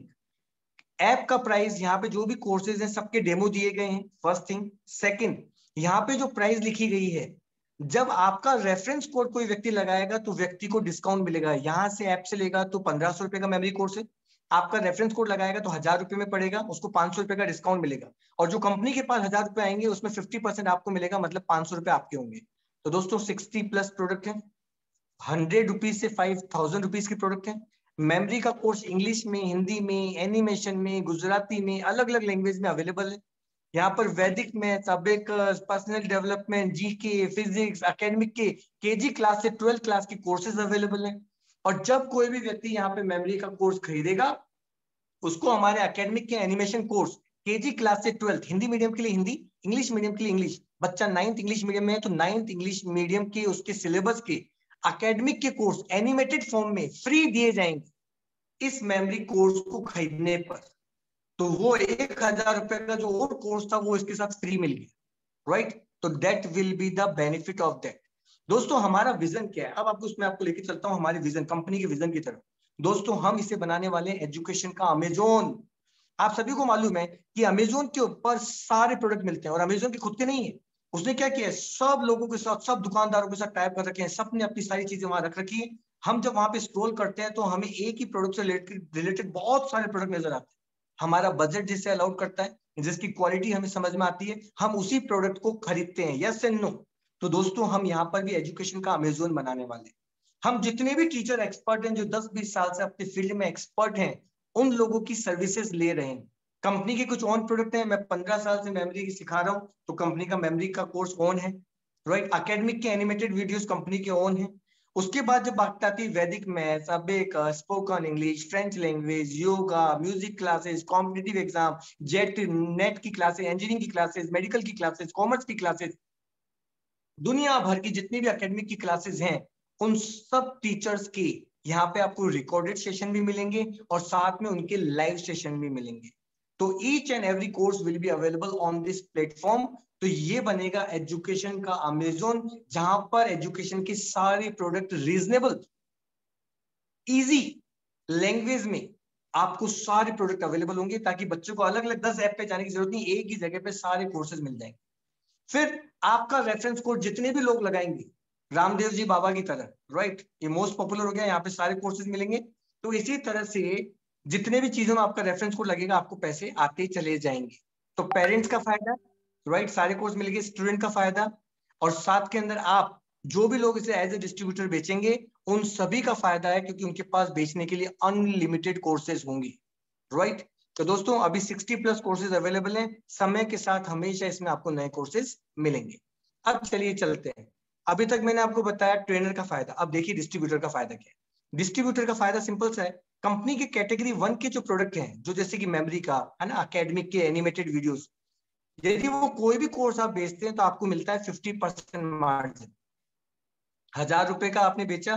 Speaker 1: app का प्राइस, यहाँ पे जो भी कोर्सेज हैं सबके डेमो दिए गए हैं, फर्स्ट थिंग। सेकंड, यहाँ पे जो प्राइस लिखी गई है, जब आपका रेफरेंस कोड कोई व्यक्ति लगाएगा तो व्यक्ति को डिस्काउंट मिलेगा। यहाँ से ऐप से लेगा तो 1,500 रुपए का मेमोरी कोर्स है, आपका रेफरेंस कोड लगाएगा तो 1,000 रुपए में पड़ेगा, उसको 500 रुपए का डिस्काउंट मिलेगा, और जो कंपनी के पास 1,000 रुपए आएंगे उसमें 50% आपको मिलेगा, मतलब 500 रुपए आपके होंगे। तो दोस्तों 60+ प्रोडक्ट है, 100 रुपीज से 5,000 रुपीज की प्रोडक्ट है। मेमोरी का कोर्स इंग्लिश में, हिंदी में, एनिमेशन में, गुजराती में, अलग अलग लैंग्वेज में अवेलेबल है। यहाँ पर वैदिक maths, abacus, personal development, GK, physics, academic के केजी क्लास से 12th क्लास के कोर्सेज अवेलेबल हैं। और जब कोई भी व्यक्ति यहाँ पे मेमोरी का कोर्स खरीदेगा, उसको हमारे एकेडमिक के एनिमेशन कोर्स केजी क्लास से 12th, हिंदी मीडियम के लिए हिंदी, इंग्लिश मीडियम के लिए इंग्लिश, बच्चा 9th इंग्लिश मीडियम में है तो 9th इंग्लिश मीडियम के उसके सिलेबस के एकेडमिक के कोर्स एनिमेटेड फॉर्म में फ्री दिए जाएंगे इस मेमोरी कोर्स को खरीदने पर। तो वो 1,000 रुपए का जो और कोर्स था वो इसके साथ फ्री मिल गया, राइट। तो that will be the benefit of that. दोस्तों हमारा विजन क्या है, अब आपको उसमें आपको लेके चलता हूं हमारे विजन, कंपनी के विजन की तरफ। दोस्तों हम इसे बनाने वाले एजुकेशन का अमेजोन। आप सभी को मालूम है कि अमेजोन के ऊपर सारे प्रोडक्ट मिलते हैं, और अमेजोन के खुद के नहीं है, उसने क्या किया है, सब लोगों के साथ, सब दुकानदारों के साथ टाइप कर रखे हैं, सबने अपनी सारी चीजें वहां रख रखी है। हम जब वहां पे स्क्रॉल करते हैं तो हमें एक ही प्रोडक्ट से रिलेटेड बहुत सारे प्रोडक्ट नजर आते हैं। हमारा बजट जिसे अलाउड करता है, जिसकी क्वालिटी हमें समझ में आती है, हम उसी प्रोडक्ट को खरीदते हैं, यस एंड नो। तो दोस्तों हम यहाँ पर भी एजुकेशन का अमेजोन बनाने वाले हैं। हम जितने भी टीचर एक्सपर्ट हैं, जो 10-20 साल से अपने फील्ड में एक्सपर्ट हैं, उन लोगों की सर्विसेज ले रहे हैं। कंपनी के कुछ ऑन प्रोडक्ट है, मैं 15 साल से मेमोरी की सिखा रहा हूँ, तो कंपनी का मेमोरी का कोर्स ऑन है, राइट। एकेडमिक के एनिमेटेड वीडियोस कंपनी के ऑन है, उसके बाद जब बात आती है वैदिक maths, abacus, spoken English, French language, yoga, music classes, competitive exam, jet net की क्लासेस, इंजीनियरिंग की क्लासेस, मेडिकल की क्लासेस, कॉमर्स की क्लासेस, दुनिया भर की जितनी भी एकेडमिक की क्लासेस हैं, उन सब टीचर्स की यहाँ पे आपको रिकॉर्डेड सेशन भी मिलेंगे और साथ में उनके लाइव सेशन भी मिलेंगे। तो each and every course will be available on this platform. तो ये बनेगा एजुकेशन का अमेजोन, जहां पर एजुकेशन के सारे प्रोडक्ट रीजनेबल इजी लैंग्वेज में आपको सारे प्रोडक्ट अवेलेबल होंगे, ताकि बच्चों को अलग अलग 10 ऐप पे जाने की जरूरत नहीं, एक ही जगह पे सारे कोर्सेज मिल जाएंगे। फिर आपका रेफरेंस कोड जितने भी लोग लगाएंगे रामदेव जी बाबा की तरह, राइट, ये मोस्ट पॉपुलर हो गया, यहाँ पे सारे कोर्सेज मिलेंगे। तो इसी तरह से जितने भी चीजों में आपका रेफरेंस कोड लगेगा, आपको पैसे आते चले जाएंगे। तो पेरेंट्स का फायदा, राइट, सारे कोर्स मिलेंगे, स्टूडेंट का फायदा, और साथ के अंदर आप जो भी लोग इसे एज ए डिस्ट्रीब्यूटर बेचेंगे उन सभी का फायदा है, क्योंकि उनके पास बेचने के लिए अनलिमिटेड कोर्सेज होंगे, राइट। तो दोस्तों अभी 60+ कोर्सेज अवेलेबल हैं, समय के साथ हमेशा इसमें आपको नए कोर्सेज मिलेंगे। अब चलिए चलते हैं। अभी तक मैंने आपको बताया ट्रेनर का फायदा, अब देखिए डिस्ट्रीब्यूटर का फायदा क्या है। डिस्ट्रीब्यूटर का फायदा सिंपल सा है, कंपनी के कैटेगरी 1 के जो प्रोडक्ट हैं, जो जैसे कि मेमोरी का है ना, अकेडमिक के एनिमेटेड वीडियोस, यदि वो कोई भी कोर्स आप बेचते हैं तो आपको मिलता है 50% मार्जिन। 1000 रुपए का आपने बेचा,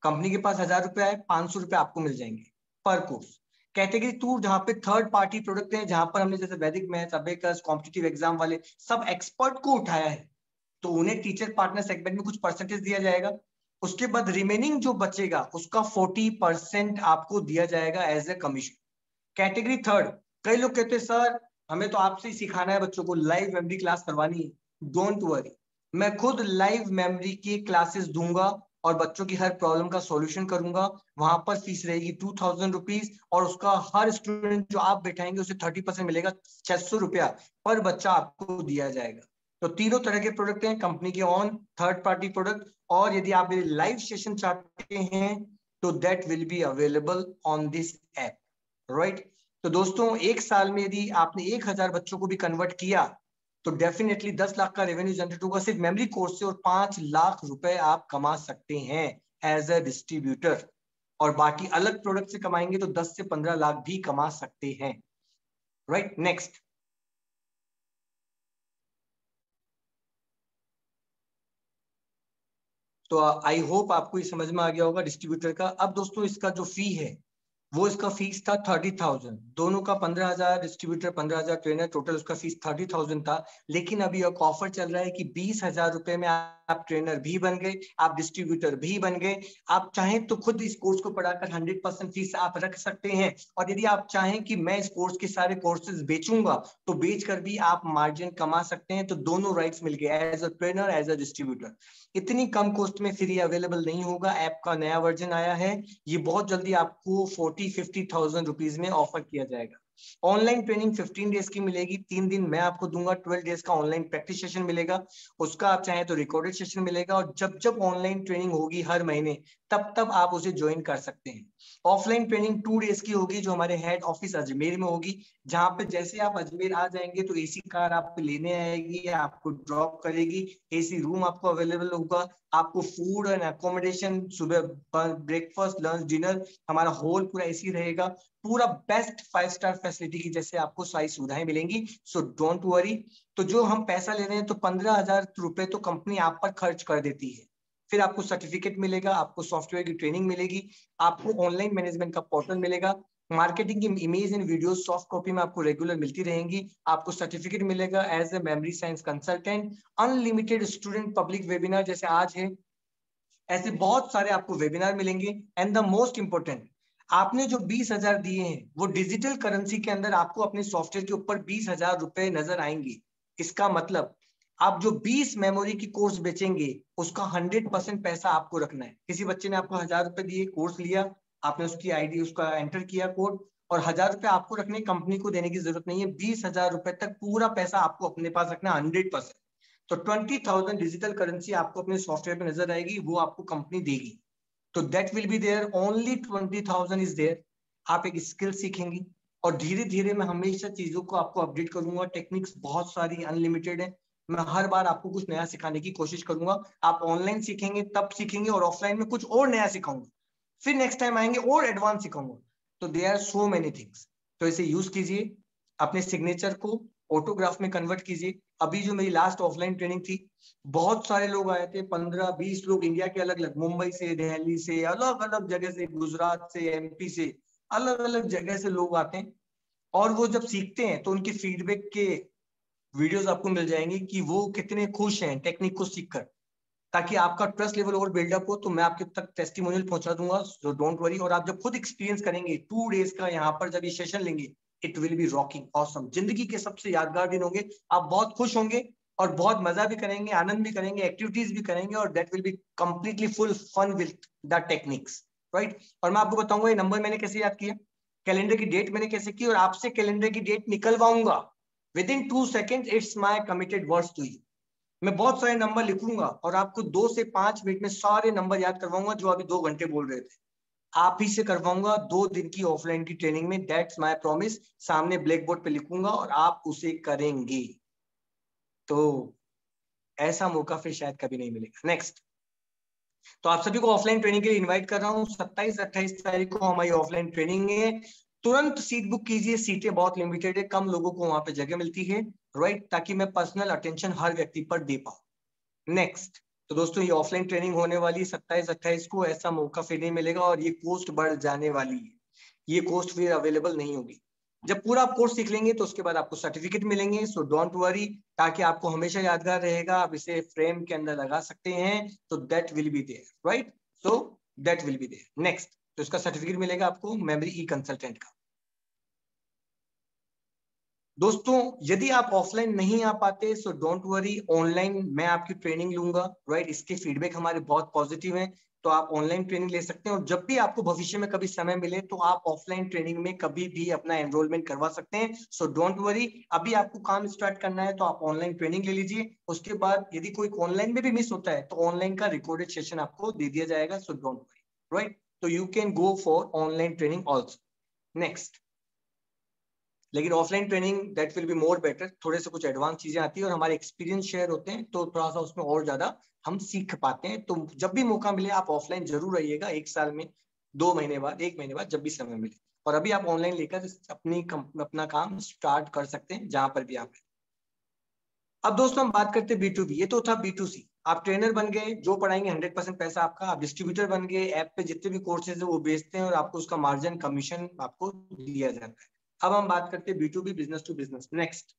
Speaker 1: कंपनी के पास 1000 रुपए आए, 500 रुपए आपको मिल जाएंगे पर कोर्स। कैटेगरी 2 जहां पे थर्ड पार्टी प्रोडक्ट हैं, जहां पर हमने जैसे वैदिक मैथ्स, अबेकस, कॉम्पिटिटिव एग्जाम वाले सब एक्सपर्ट को उठाया है, तो उन्हें टीचर पार्टनर सेगमेंट में कुछ परसेंटेज दिया जाएगा। उसके बाद रिमेनिंग जो बचेगा उसका 40% आपको दिया जाएगा एज ए कमीशन। कैटेगरी 3, कई लोग कहते हैं सर हमें तो आपसे ही सिखाना है, बच्चों को लाइव मेमोरी क्लास करवानी है। डोंट वरी, मैं खुद लाइव मेमोरी की क्लासेस दूंगा और बच्चों की हर प्रॉब्लम का सॉल्यूशन करूंगा। वहां पर फीस रहेगी 2000 रुपीज, और उसका हर स्टूडेंट जो आप बैठाएंगे उसे 30% मिलेगा, 600 रुपया पर बच्चा आपको दिया जाएगा। तो तीनों तरह के प्रोडक्ट हैं, कंपनी के ऑन, थर्ड पार्टी प्रोडक्ट, और यदि आप लाइव सेशन चाहते हैं तो that will be available on this app, right. तो दोस्तों एक साल में यदि आपने 1000 बच्चों को भी कन्वर्ट किया तो डेफिनेटली 10 लाख का रेवेन्यू जनरेट होगा सिर्फ मेमोरी कोर्स से, और 5 लाख रुपए आप कमा सकते हैं एज अ डिस्ट्रीब्यूटर। और बाकी अलग प्रोडक्ट से कमाएंगे तो 10 से 15 लाख भी कमा सकते हैं, राइट। नेक्स्ट, तो आई होप आपको ये समझ में आ गया होगा डिस्ट्रीब्यूटर का। अब दोस्तों इसका जो फी है, वो इसका फीस था 30,000, दोनों का 15,000 डिस्ट्रीब्यूटर, 15,000 ट्रेनर, टोटल उसका फीस 30,000 था। लेकिन अभी एक ऑफर चल रहा है कि 20,000 रुपए में आप ट्रेनर भी बन गए, आप डिस्ट्रीब्यूटर भी बन गए। आप चाहें तो खुद इस कोर्स को पढ़ाकर 100% फीस आप रख सकते हैं, और यदि आप चाहें कि मैं इस कोर्स के सारे कोर्सेज बेचूंगा तो बेचकर भी आप मार्जिन कमा सकते हैं। तो दोनों राइट्स मिल गए, as a trainer, as a distributor. इतनी कम कॉस्ट में फिर ये अवेलेबल नहीं होगा। ऐप का नया वर्जन आया है, ये बहुत जल्दी आपको 40-50,000 रुपीज में ऑफर किया जाएगा। ऑनलाइन ट्रेनिंग 15 डेज की मिलेगी, 3 दिन मैं आपको दूंगा, 12 डेज का ऑनलाइन प्रैक्टिस सेशन मिलेगा, उसका आप चाहें तो रिकॉर्डेड सेशन मिलेगा, और जब जब ऑनलाइन ट्रेनिंग होगी हर महीने, तब तब आप उसे ज्वाइन कर सकते हैं। ऑफलाइन ट्रेनिंग 2 डेज की होगी, जो हमारे हेड ऑफिस अजमेर में होगी, जहां पे जैसे आप अजमेर आ जाएंगे तो एसी कार आपको लेने आएगी, आपको ड्रॉप करेगी, एसी रूम आपको अवेलेबल होगा, आपको फूड एंड अकोमोडेशन, सुबह ब्रेकफास्ट, लंच, डिनर, हमारा हॉल पूरा एसी रहेगा, पूरा बेस्ट 5 स्टार फैसिलिटी की जैसे आपको सारी सुविधाएं मिलेंगी। सो डोंट वरी। तो जो हम पैसा ले रहे हैं, तो 15,000 रुपए तो कंपनी आप पर खर्च कर देती है। फिर आपको सर्टिफिकेट मिलेगा, आपको सॉफ्टवेयर की ट्रेनिंग मिलेगी, आपको ऑनलाइन मैनेजमेंट का पोर्टल मिलेगा, मार्केटिंग की image and video soft copy में आपको रेगुलर मिलती रहेंगी, आपको सर्टिफिकेट मिलेगा as a memory science consultant, unlimited student public webinar जैसे आज है, ऐसे बहुत सारे आपको वेबिनार मिलेंगे। एंड द मोस्ट इंपोर्टेंट, आपने जो 20,000 दिए हैं वो डिजिटल करेंसी के अंदर आपको अपने सॉफ्टवेयर के ऊपर 20,000 रुपए नजर आएंगे। इसका मतलब आप जो 20 मेमोरी की कोर्स बेचेंगे उसका 100% पैसा आपको रखना है। किसी बच्चे ने आपको 1000 रुपए दिए, कोर्स लिया, आपने उसकी आईडी उसका एंटर किया कोड, और 1000 रुपए आपको रखने, कंपनी को देने की जरूरत नहीं है। 20,000 रुपए तक पूरा पैसा आपको अपने पास रखना 100%। तो 20,000 डिजिटल करेंसी आपको अपने सॉफ्टवेयर पे नजर आएगी, वो आपको कंपनी देगी। तो that will be there, only 20,000 is there. आप एक स्किल सीखेंगी, और धीरे धीरे मैं हमेशा चीजों को आपको अपडेट करूंगा। टेक्निक्स बहुत सारी अनलिमिटेड है, मैं हर बार आपको कुछ नया सिखाने की कोशिश करूंगा। आप ऑनलाइन सीखेंगे तब सीखेंगे, और ऑफलाइन में कुछ और नया सिखाऊंगा, फिर नेक्स्ट टाइम आएंगे और एडवांस सिखाऊंगा। तो they are so many things. तो इसे यूज कीजिए, अपने सिग्नेचर को ऑटोग्राफ में कन्वर्ट कीजिए। अभी जो मेरी लास्ट ऑफलाइन ट्रेनिंग थी, बहुत सारे लोग आए थे, 15-20 लोग इंडिया के अलग अलग, मुंबई से, दिल्ली से, अलग अलग जगह से, गुजरात से, एमपी से, अलग अलग जगह से लोग आते हैं। और वो जब सीखते हैं तो उनके फीडबैक के वीडियोस आपको मिल जाएंगे कि वो कितने खुश हैं टेक्निक को सीखकर। ताकि आपका ट्रस्ट लेवल और बिल्डअप हो, तो मैं आपके तक टेस्टिमोनियल पहुंचा दूंगा, सो डोंट वरी। और आप जब खुद एक्सपीरियंस करेंगे 2 डेज का यहाँ पर जब ये सेशन लेंगे, it will B rocking awesome. जिंदगी के सबसे यादगार दिन होंगे, आप बहुत खुश होंगे और बहुत मजा भी करेंगे, आनंद भी करेंगे, एक्टिविटीज भी करेंगे, और that will be completely full fun with the techniques, right. और मैं आपको बताऊंगा ये नंबर मैंने कैसे याद किया, कैलेंडर की डेट मैंने कैसे की, और आपसे कैलेंडर की डेट निकलवाऊंगा within 2 second. It's my committed words to you. मैं बहुत सारे नंबर लिखूंगा और आपको 2 से 5 मिनट में सारे नंबर याद करवाऊंगा जो अभी 2 घंटे बोल रहे थे। आप ही से करवाऊंगा 2 दिन की ऑफलाइन की ट्रेनिंग में, दैट्स माय प्रॉमिस। सामने ब्लैक बोर्ड पे लिखूंगा और आप उसे करेंगे, तो ऐसा मौका फिर शायद कभी नहीं मिलेगा। नेक्स्ट, तो आप सभी को ऑफलाइन ट्रेनिंग के लिए इनवाइट कर रहा हूँ। 27-28 तारीख को हमारी ऑफलाइन ट्रेनिंग है। तुरंत सीट बुक कीजिए, सीटें बहुत लिमिटेड है, कम लोगों को वहां पे जगह मिलती है, राइट, ताकि मैं पर्सनल अटेंशन हर व्यक्ति पर दे पाऊं। नेक्स्ट, तो दोस्तों ये ऑफलाइन ट्रेनिंग होने वाली 27-28 को, ऐसा मौका फिर नहीं मिलेगा, और ये कॉस्ट बढ़ जाने वाली है। ये कॉस्ट फिर अवेलेबल नहीं होगी। जब पूरा आप कोर्स सीख लेंगे तो उसके बाद आपको सर्टिफिकेट मिलेंगे, सो डोंट वरी, ताकि आपको हमेशा यादगार रहेगा। आप इसे फ्रेम के अंदर लगा सकते हैं, तो that will be there, right, so that will be there. Next, तो इसका सर्टिफिकेट मिलेगा आपको मेमोरी ई कंसल्टेंट का। दोस्तों यदि आप ऑफलाइन नहीं आ पाते, सो डोंट वरी, ऑनलाइन मैं आपकी ट्रेनिंग लूंगा, राइट। इसके फीडबैक हमारे बहुत पॉजिटिव हैं, तो आप ऑनलाइन ट्रेनिंग ले सकते हैं। और जब भी आपको भविष्य में कभी समय मिले, तो आप ऑफलाइन ट्रेनिंग में कभी भी अपना एनरोलमेंट करवा सकते हैं, सो डोंट वरी। अभी आपको काम स्टार्ट करना है तो आप ऑनलाइन ट्रेनिंग ले लीजिए। उसके बाद यदि कोई ऑनलाइन में भी मिस होता है, तो ऑनलाइन का रिकॉर्डेड सेशन आपको दे दिया जाएगा, सो डोंट वरी, राइट। तो you can go for online training also. Next, लेकिन offline training that will be more better, थोड़े से कुछ एडवांस चीजें आती है और हमारे एक्सपीरियंस शेयर होते हैं, तो थोड़ा सा उसमें और ज्यादा हम सीख पाते हैं। तो जब भी मौका मिले आप ऑफलाइन जरूर रहिएगा, 1 साल में 2 महीने बाद, 1 महीने बाद, जब भी समय मिले। और अभी आप ऑनलाइन लेकर अपना काम स्टार्ट कर सकते हैं जहां पर भी आप हैं। अब दोस्तों हम बात करते हैं B2B। ये तो था B2C, आप ट्रेनर बन गए, जो पढ़ाएंगे 100% पैसा आपका। आप डिस्ट्रीब्यूटर बन गए, ऐप पे जितने भी कोर्सेज है वो बेचते हैं और आपको उसका मार्जिन कमीशन आपको दिया जाता है। अब हम बात करते हैं B2B, business to business. Next,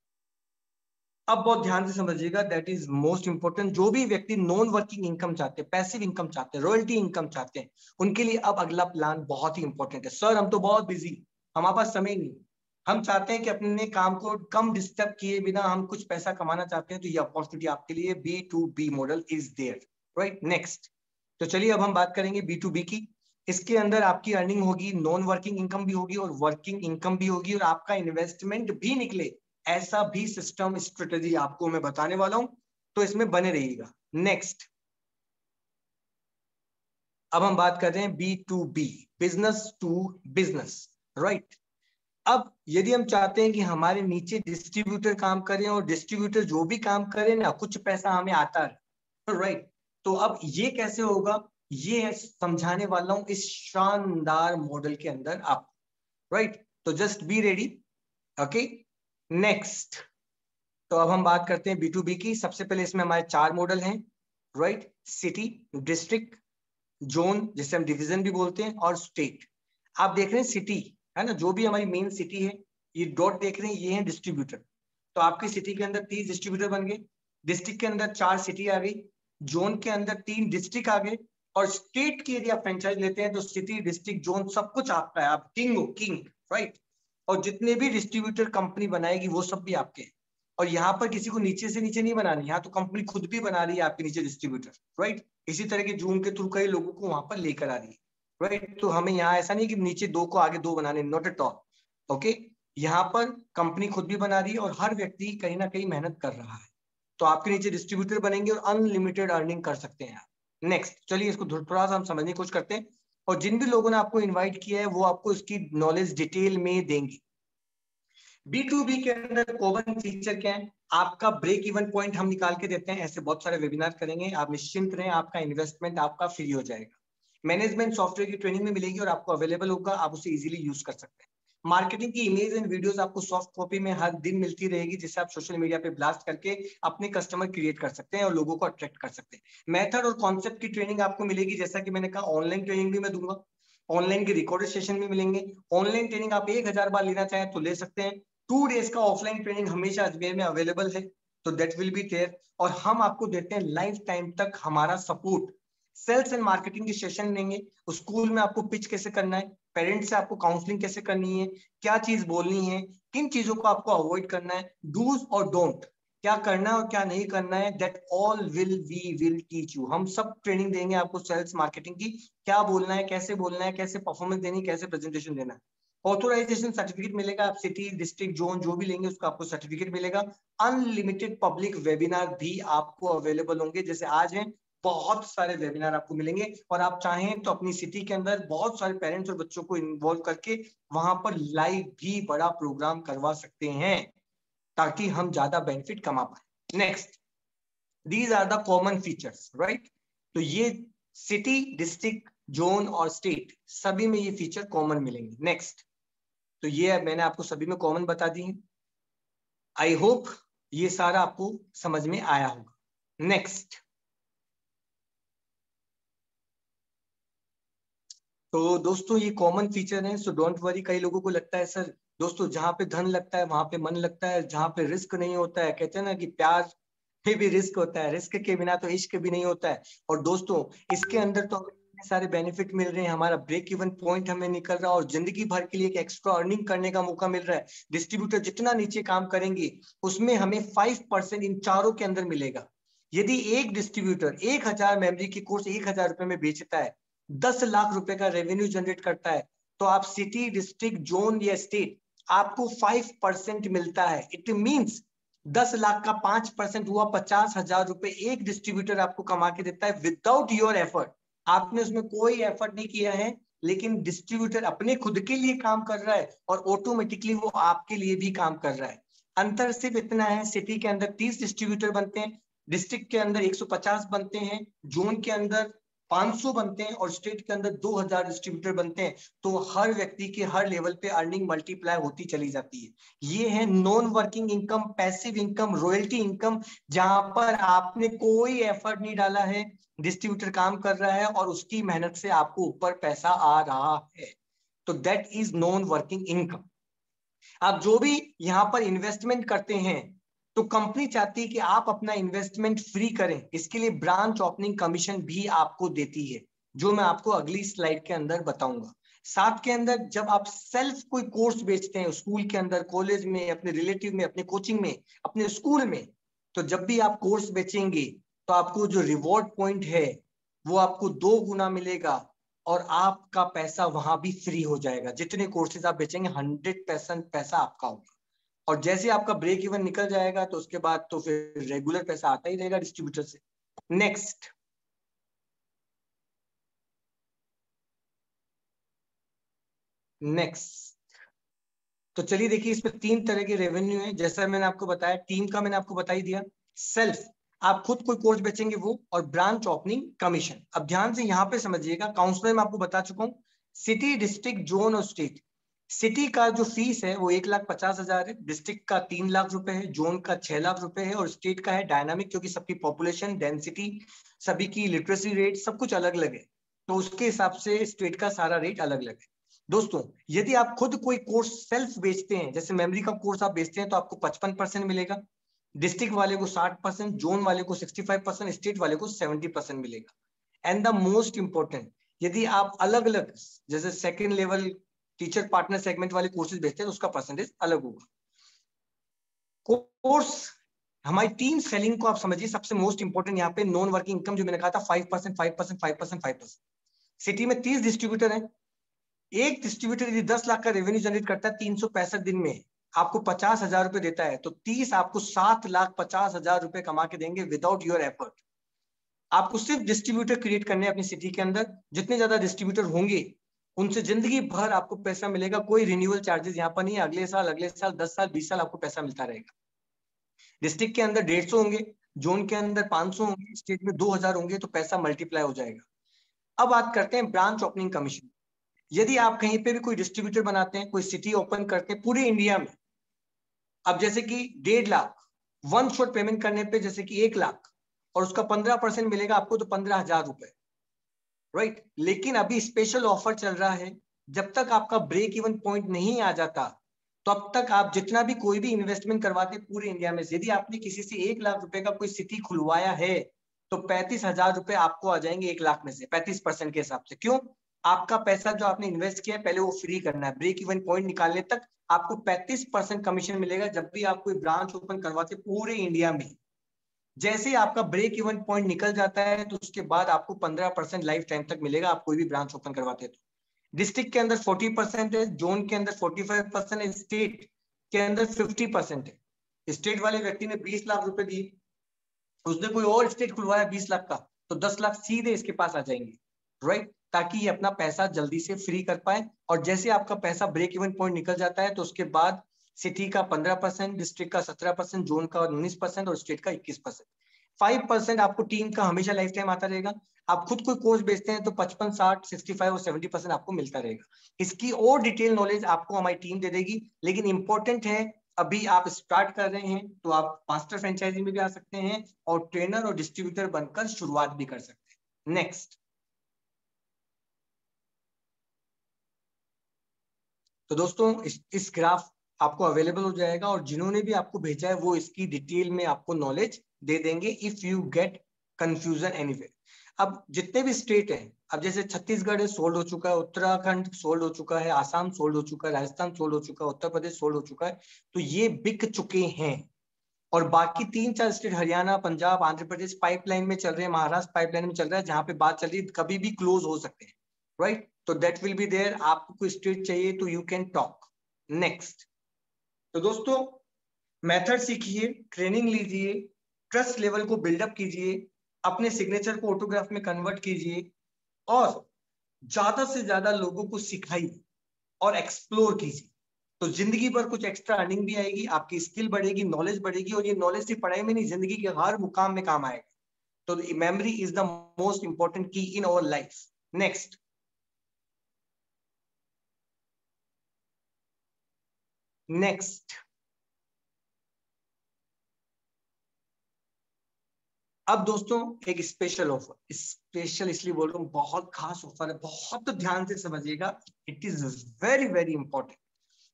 Speaker 1: अब बहुत ध्यान से समझिएगा, दैट इज मोस्ट इंपोर्टेंट। जो भी व्यक्ति नॉन वर्किंग इनकम चाहते हैं, पैसिव इनकम चाहते हैं, रॉयल्टी इनकम चाहते हैं, उनके लिए अब अगला प्लान बहुत ही इंपॉर्टेंट है। सर हम तो बहुत बिजी, हमारे पास समय नहीं, हम चाहते हैं कि अपने काम को कम डिस्टर्ब किए बिना हम कुछ पैसा कमाना चाहते हैं, तो ये अपॉर्चुनिटी आपके लिए B2B model is there, right. Next, तो चलिए अब हम बात करेंगे B2B की। इसके अंदर आपकी अर्निंग होगी, नॉन वर्किंग इनकम भी होगी और वर्किंग इनकम भी होगी, और आपका इन्वेस्टमेंट भी निकले, ऐसा भी सिस्टम स्ट्रेटेजी आपको मैं बताने वाला हूं, तो इसमें बने रहिएगा। नेक्स्ट, अब हम बात कर रहे हैं B2B, business to business, right. अब यदि हम चाहते हैं कि हमारे नीचे डिस्ट्रीब्यूटर काम करें और डिस्ट्रीब्यूटर जो भी काम करें ना, कुछ पैसा हमें आता है, राइट, तो अब ये कैसे होगा, ये समझाने वाला हूं इस शानदार मॉडल के अंदर आप, राइट। तो just be ready, okay. Next, तो अब हम बात करते हैं B2B की। सबसे पहले इसमें हमारे 4 मॉडल हैं, राइट। सिटी, डिस्ट्रिक्ट, जोन जिसे हम डिवीजन भी बोलते हैं, और स्टेट। आप देख रहे हैं सिटी है ना, जो भी हमारी मेन सिटी है, ये डॉट देख रहे हैं, ये है डिस्ट्रीब्यूटर। तो आपकी सिटी के अंदर 30 डिस्ट्रीब्यूटर बन गए, डिस्ट्रिक्ट के अंदर 4 सिटी आ गई, जोन के अंदर 3 डिस्ट्रिक्ट आ गए, और स्टेट की यदि आप फ्रेंचाइज लेते हैं तो सिटी, डिस्ट्रिक्ट, जोन सब कुछ आपका है, आप किंग हो, किंग, राइट। और जितने भी डिस्ट्रीब्यूटर कंपनी बनाएगी वो सब भी आपके हैं। और यहाँ पर किसी को नीचे से नीचे नहीं बनानी, यहाँ तो कंपनी खुद भी बना रही है आपके नीचे डिस्ट्रीब्यूटर, राइट। इसी तरह के जूम के थ्रू कई लोगों को वहां पर लेकर आ रही है, राइट। तो हमें यहाँ ऐसा नहीं कि नीचे 2 को आगे 2 बनाने, नॉट एट ऑल, ओके। यहाँ पर कंपनी खुद भी बना रही है और हर व्यक्ति कहीं ना कहीं मेहनत कर रहा है, तो आपके नीचे डिस्ट्रीब्यूटर बनेंगे और अनलिमिटेड अर्निंग कर सकते हैं आप। नेक्स्ट, चलिए इसको थोड़ा सा हम समझने की कोशिश करते हैं, और जिन भी लोगों ने आपको इन्वाइट किया है वो आपको इसकी नॉलेज डिटेल में देंगे। B2B के अंदर कॉमन फीचर क्या है? आपका ब्रेक इवन पॉइंट हम निकाल के देते हैं। ऐसे बहुत सारे वेबिनार करेंगे, आप निश्चिंत रहें, आपका इन्वेस्टमेंट आपका फ्री हो जाएगा। मैनेजमेंट सॉफ्टवेयर की ट्रेनिंग में मिलेगी और आपको अवेलेबल होगा, आप उसे इजीली यूज कर सकते हैं। मार्केटिंग की इमेज एंड वीडियोस आपको सॉफ्ट कॉपी में हर दिन मिलती रहेगी, जिससे आप सोशल मीडिया पे ब्लास्ट करके अपने कस्टमर क्रिएट कर सकते हैं और लोगों को अट्रैक्ट कर सकते हैं। मेथड और कॉन्सेप्ट की ट्रेनिंग आपको मिलेगी, जैसा कि मैंने कहा ऑनलाइन ट्रेनिंग भी मैं दूंगा, ऑनलाइन के रिकॉर्डेड सेशन भी मिलेंगे। ऑनलाइन ट्रेनिंग आप 1000 बार लेना चाहें तो ले सकते हैं। 2 डेज का ऑफलाइन ट्रेनिंग हमेशा अजमेर में अवेलेबल है, तो दैट विल बी देयर। और हम आपको देते हैं लाइफ टाइम तक हमारा सपोर्ट। सेल्स एंड मार्केटिंग के सेशन लेंगे, स्कूल में आपको पिच कैसे करना है, पेरेंट्स से आपको काउंसलिंग कैसे करनी है, क्या चीज बोलनी है, किन चीजों को आपको अवॉइड करना है, डूज और डोंट, क्या करना है और क्या नहीं करना है, that all we will teach you. हम सब ट्रेनिंग देंगे आपको सेल्स मार्केटिंग की, क्या बोलना है, कैसे बोलना है, कैसे परफॉर्मेंस देनी है, कैसे प्रेजेंटेशन देना है। ऑथोराइजेशन सर्टिफिकेट मिलेगा, आप सिटी डिस्ट्रिक्ट जोन जो भी लेंगे उसका आपको सर्टिफिकेट मिलेगा। अनलिमिटेड पब्लिक वेबिनार भी आपको अवेलेबल होंगे, जैसे आज है बहुत सारे वेबिनार आपको मिलेंगे। और आप चाहें तो अपनी सिटी के अंदर बहुत सारे पेरेंट्स और बच्चों को इन्वॉल्व करके वहां पर लाइव भी बड़ा प्रोग्राम करवा सकते हैं, ताकि हम ज्यादा बेनिफिट कमा पाए। Next, these are the common features, right? तो ये सिटी डिस्ट्रिक्ट जोन और स्टेट सभी में ये फीचर कॉमन मिलेंगे। नेक्स्ट, तो ये मैंने आपको सभी में कॉमन बता दी है। आई होप ये सारा आपको समझ में आया होगा। नेक्स्ट, तो दोस्तों ये कॉमन फीचर है, सो डोंट वरी। कई लोगों को लगता है सर दोस्तों जहां पे धन लगता है वहां पे मन लगता है, जहां पे रिस्क नहीं होता है, कहते हैं ना कि प्यार में भी रिस्क होता है, रिस्क के बिना तो इश्क भी नहीं होता है। और दोस्तों इसके अंदर तो हमें इतने सारे बेनिफिट मिल रहे हैं, हमारा ब्रेक इवन पॉइंट हमें निकल रहा है और जिंदगी भर के लिए एक एक्स्ट्रा अर्निंग करने का मौका मिल रहा है। डिस्ट्रीब्यूटर जितना नीचे काम करेंगे उसमें हमें 5% इन चारों के अंदर मिलेगा। यदि एक डिस्ट्रीब्यूटर 1000 मेमोरी की कोर्स 1000 रुपए में बेचता है, 10 लाख रुपए का रेवेन्यू जनरेट करता है, तो आप सिटी डिस्ट्रिक्ट जोन या स्टेट आपको 5% मिलता है। इट मींस 10 लाख का 5% हुआ 50,000 रुपए एक डिस्ट्रीब्यूटर आपको कमा के देता है विदाउट योर एफर्ट। आपने उसमें कोई एफर्ट नहीं किया है, लेकिन डिस्ट्रीब्यूटर अपने खुद के लिए काम कर रहा है और ऑटोमेटिकली वो आपके लिए भी काम कर रहा है। अंतर सिर्फ इतना है, सिटी के अंदर 30 डिस्ट्रीब्यूटर बनते हैं, डिस्ट्रिक्ट के अंदर 150 बनते हैं, जोन के अंदर 500 बनते हैं और स्टेट के अंदर 2000 डिस्ट्रीब्यूटर बनते हैं। तो हर व्यक्ति के हर लेवल पे अर्निंग मल्टीप्लाई होती चली जाती है। ये है non working income, passive income, royalty income, जहां पर आपने कोई एफर्ट नहीं डाला है, डिस्ट्रीब्यूटर काम कर रहा है और उसकी मेहनत से आपको ऊपर पैसा आ रहा है। तो that is non working income. आप जो भी यहाँ पर इन्वेस्टमेंट करते हैं तो कंपनी चाहती है कि आप अपना इन्वेस्टमेंट फ्री करें, इसके लिए ब्रांच ओपनिंग कमीशन भी आपको देती है, जो मैं आपको अगली स्लाइड के अंदर बताऊंगा। साथ के अंदर जब आप सेल्फ कोई कोर्स बेचते हैं स्कूल के अंदर, कॉलेज में, अपने रिलेटिव में, अपने कोचिंग में, अपने स्कूल में, तो जब भी आप कोर्स बेचेंगे तो आपको जो रिवॉर्ड पॉइंट है वो आपको 2 गुना मिलेगा और आपका पैसा वहां भी फ्री हो जाएगा। जितने कोर्सेज आप बेचेंगे 100% पैसा आपका होगा। और जैसे आपका ब्रेक इवन निकल जाएगा तो उसके बाद तो फिर रेगुलर पैसा आता ही रहेगा डिस्ट्रीब्यूटर से। नेक्स्ट, तो चलिए देखिए, इसमें 3 तरह के रेवेन्यू है, जैसा मैंने आपको बताया। टीम का मैंने आपको बता ही दिया, सेल्फ आप खुद कोई कोर्स बेचेंगे वो, और ब्रांच ओपनिंग कमीशन। अब ध्यान से यहाँ पे समझिएगा, काउंसलर में आपको बता चुका हूँ, सिटी डिस्ट्रिक्ट जोन और स्टेट। सिटी का जो फीस है वो 1,50,000 है, डिस्ट्रिक्ट का 3 लाख रुपए है, जोन का 6 लाख रुपए है, और स्टेट का है डायनामिक, क्योंकि सबकी पॉपुलेशन डेंसिटी, सभी की लिटरेसी रेट सब कुछ अलग अलग है, तो उसके हिसाब से स्टेट का सारा रेट अलग अलग है। दोस्तों यदि आप खुद कोई कोर्स सेल्फ बेचते हैं, जैसे मेमोरी का कोर्स आप बेचते हैं, तो आपको 55% मिलेगा, डिस्ट्रिक्ट वाले को 60%, जोन वाले को 65%, स्टेट वाले को 70% मिलेगा। एंड द मोस्ट इंपॉर्टेंट, यदि आप अलग अलग जैसे second level teacher partner segment वाले कोर्सेज बेचते हैं तो उसका परसेंटेज अलग होगा। कोर्स हमारी टीम सेलिंग को आप समझिए, सबसे मोस्ट इंपॉर्टेंट यहाँ पे नॉन वर्किंग इनकम, जो मैंने कहा था 5%, 5%, 5%, 5%। सिटी में 30 डिस्ट्रीब्यूटर है, एक डिस्ट्रीब्यूटर यदि 10 लाख का रेवेन्यू जनरेट करता है 365 दिन में, आपको 50,000 रुपए देता है, तो 30 आपको 7,50,000 रुपए कमा के देंगे विदाउट योर एफर्ट। आपको सिर्फ डिस्ट्रीब्यूटर क्रिएट करने हैं अपनी सिटी के अंदर, जितने ज्यादा डिस्ट्रीब्यूटर होंगे उनसे जिंदगी भर आपको पैसा मिलेगा, कोई रिन्यूअल चार्जेस यहाँ पर नहीं है। अगले साल 10 साल 20 साल आपको पैसा मिलता रहेगा। डिस्ट्रिक्ट के अंदर 150 होंगे, जोन के अंदर 500 होंगे, स्टेट में 2000 होंगे, तो पैसा मल्टीप्लाई हो जाएगा। अब बात करते हैं ब्रांच ओपनिंग कमीशन। यदि आप कहीं पे भी कोई डिस्ट्रीब्यूटर बनाते हैं, कोई सिटी ओपन करते हैं पूरे इंडिया में, अब जैसे कि 1.5 लाख वन शॉट पेमेंट करने पे जैसे कि 1 लाख, और उसका 15% मिलेगा आपको, तो 15,000 रुपए, राइट। लेकिन अभी स्पेशल ऑफर चल रहा है, जब तक आपका ब्रेक इवन पॉइंट नहीं आ जाता तब तक आप जितना भी कोई भी इन्वेस्टमेंट करवाते पूरे इंडिया में, यदि आपने किसी से 1 लाख रुपए का कोई सिटी खुलवाया है तो 35,000 रुपए आपको आ जाएंगे 1 लाख में से 35% के हिसाब से। क्यों? आपका पैसा जो आपने इन्वेस्ट किया है पहले वो फ्री करना है, ब्रेक इवन पॉइंट निकालने तक आपको 35% कमीशन मिलेगा जब भी आप कोई ब्रांच ओपन करवाते पूरे इंडिया में। जैसे आपका ब्रेक इवन पॉइंट निकल जाता है तो उसके बाद आपको 15% लाइफ टाइम तक मिलेगा, आप कोई भी ब्रांच ओपन करवाते तो। डिस्ट्रिक्ट के अंदर 40% है, जोन के अंदर 45% है, स्टेट के अंदर 50% है। स्टेट वाले व्यक्ति ने 20 लाख रुपए दिए, उसने कोई और स्टेट खुलवाया 20 लाख का, तो 10 लाख सीधे इसके पास आ जाएंगे, राइट, ताकि ये अपना पैसा जल्दी से फ्री कर पाए। और जैसे आपका पैसा ब्रेक इवन पॉइंट निकल जाता है तो उसके बाद सिटी का 15%, डिस्ट्रिक्ट का 17%, जोन का 19% और स्टेट का 21%। 5% आपको टीम का हमेशा लाइफ टाइम आता रहेगा। आप खुद कोई कोर्स बेचते हैं तो 55, 60, 65 और 70% आपको मिलता रहेगा। इसकी और डिटेल नॉलेज आपको हमारी टीम दे देगी। लेकिन इंपॉर्टेंट है, अभी आप स्टार्ट कर रहे हैं तो आप मास्टर फ्रेंचाइजी में भी आ सकते हैं और ट्रेनर और डिस्ट्रीब्यूटर बनकर शुरुआत भी कर सकते हैं। नेक्स्ट, तो दोस्तों इस ग्राफ आपको अवेलेबल हो जाएगा और जिन्होंने भी आपको भेजा है वो इसकी डिटेल में आपको नॉलेज दे देंगे if you get confusion anywhere. अब जितने भी स्टेट हैं, अब जैसे छत्तीसगढ़ सोल्ड हो चुका है, उत्तराखंड सोल्ड हो चुका है, आसाम सोल्ड हो चुका है, राजस्थान सोल्ड हो चुका है, उत्तर प्रदेश सोल्ड हो चुका है, तो ये बिक चुके हैं। और बाकी 3-4 स्टेट हरियाणा, पंजाब, आंध्र प्रदेश पाइपलाइन में चल रहे हैं, महाराष्ट्र पाइपलाइन में चल रहा है, जहां पे बात चल रही है कभी भी क्लोज हो सकते हैं, राइट। तो दैट विल बी देयर। आपको कोई स्टेट चाहिए तो यू कैन टॉक। नेक्स्ट, तो दोस्तों मेथड सीखिए, ट्रेनिंग लीजिए, ट्रस्ट लेवल को बिल्डअप कीजिए, अपने सिग्नेचर को ऑटोग्राफ में कन्वर्ट कीजिए और ज्यादा से ज्यादा लोगों को सिखाइए और एक्सप्लोर कीजिए। तो जिंदगी भर कुछ एक्स्ट्रा अर्निंग भी आएगी, आपकी स्किल बढ़ेगी, नॉलेज बढ़ेगी, और ये नॉलेज सिर्फ पढ़ाई में नहीं, जिंदगी के हर मुकाम में काम आएगा। तो memory is the most important की इन आवर लाइफ। नेक्स्ट, अब दोस्तों एक स्पेशल ऑफर, स्पेशल इसलिए बोल रहा हूँ, बहुत खास ऑफर है, बहुत ध्यान से समझिएगा, it is very very important.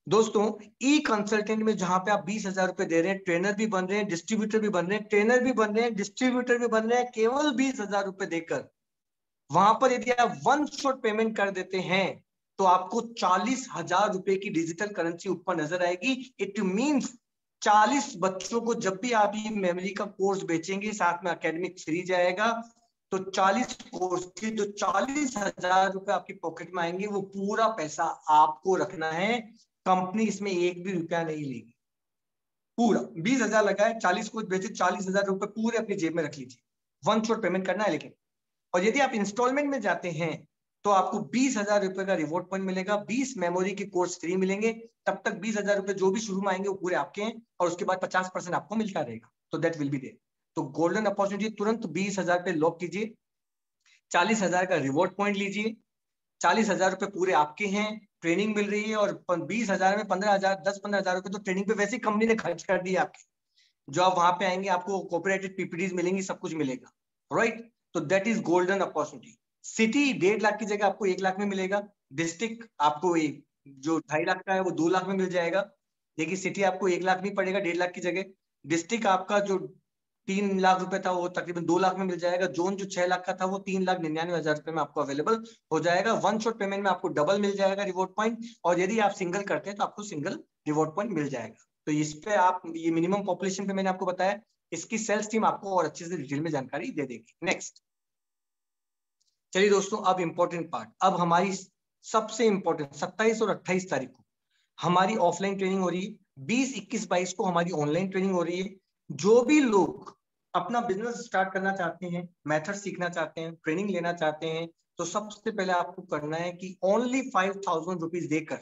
Speaker 1: दोस्तों ई कंसल्टेंट में जहां पे आप 20,000 रुपए दे रहे हैं, ट्रेनर भी बन रहे हैं, डिस्ट्रीब्यूटर भी बन रहे हैं, ट्रेनर भी बन रहे हैं, डिस्ट्रीब्यूटर भी बन रहे हैं, केवल 20,000 रुपए देकर, वहां पर यदि आप वन शॉट पेमेंट कर देते हैं तो आपको 40,000 रुपए की डिजिटल करेंसी ऊपर नजर आएगी। इट मींस 40 बच्चों को जब भी आप ये मेमोरी का कोर्स बेचेंगे, साथ में एकेडमिक फ्री जाएगा, तो 40 कोर्स के जो 40,000 रुपए आपकी पॉकेट में आएंगे, वो पूरा पैसा आपको रखना है, कंपनी इसमें एक भी रुपया नहीं लेगी। पूरा 20,000 लगाए, 40 कोर्स बेचे, 40,000 रुपए पूरे अपनी जेब में रख लीजिए। वन शॉट पेमेंट करना है लेकिन। और यदि आप इंस्टॉलमेंट में जाते हैं तो आपको 20,000 रुपए का रिवॉर्ड पॉइंट मिलेगा, 20 मेमोरी के कोर्स फ्री मिलेंगे। तब तक 20,000 रुपए जो भी शुरू में आएंगे वो पूरे आपके हैं, और उसके बाद 50% आपको मिलता रहेगा। तो दैट विल बी देयर। तो गोल्डन अपॉर्चुनिटी, तुरंत 20,000 पे लॉक कीजिए, 40,000 का रिवॉर्ड पॉइंट लीजिए, 40,000 रुपए पूरे आपके हैं, ट्रेनिंग मिल रही है, और 20,000 में 15,000, 10-15,000 रुपए तो ट्रेनिंग पे वैसे ही कंपनी ने खर्च कर दिए आपके। जो आप वहां पे आएंगे आपको कॉपीराइटेड पीपीटीज मिलेंगी, सब कुछ मिलेगा, राइट। तो that is golden opportunity. City 1.5 lakh की जगह आपको 1 लाख में मिलेगा, डिस्ट्रिक्ट आपको जो 2.5 लाख का है वो 2 लाख में मिल जाएगा, लेकिन सिटी आपको 1 लाख नहीं पड़ेगा 1.5 लाख की जगह। डिस्ट्रिक्ट आपका जो 3 लाख रुपए था वो तकरीबन 2 लाख में मिल जाएगा। जोन जो 6 लाख का था वो 3,99,000 रुपए में आपको अवेलेबल हो जाएगा। वन शॉट पेमेंट में आपको डबल मिल जाएगा रिवॉर्ड पॉइंट, और यदि आप सिंगल करते हैं तो आपको सिंगल रिवॉर्ड पॉइंट मिल जाएगा। तो इस पे आप, ये मिनिमम पॉपुलेशन पे मैंने आपको बताया, इसकी सेल्स टीम आपको और अच्छे से डिटेल में जानकारी दे देगी। नेक्स्ट, चलिए दोस्तों, अब इंपॉर्टेंट पार्ट, अब हमारी सबसे इंपॉर्टेंट 27 और 28 तारीख को हमारी ऑफलाइन ट्रेनिंग हो रही है, 20, 21, 22 को हमारी ऑनलाइन ट्रेनिंग हो रही है। जो भी लोग अपना बिजनेस स्टार्ट करना चाहते हैं, मेथड सीखना चाहते हैं, ट्रेनिंग लेना चाहते हैं, तो सबसे पहले आपको करना है कि ओनली 5,000 रुपीज देकर,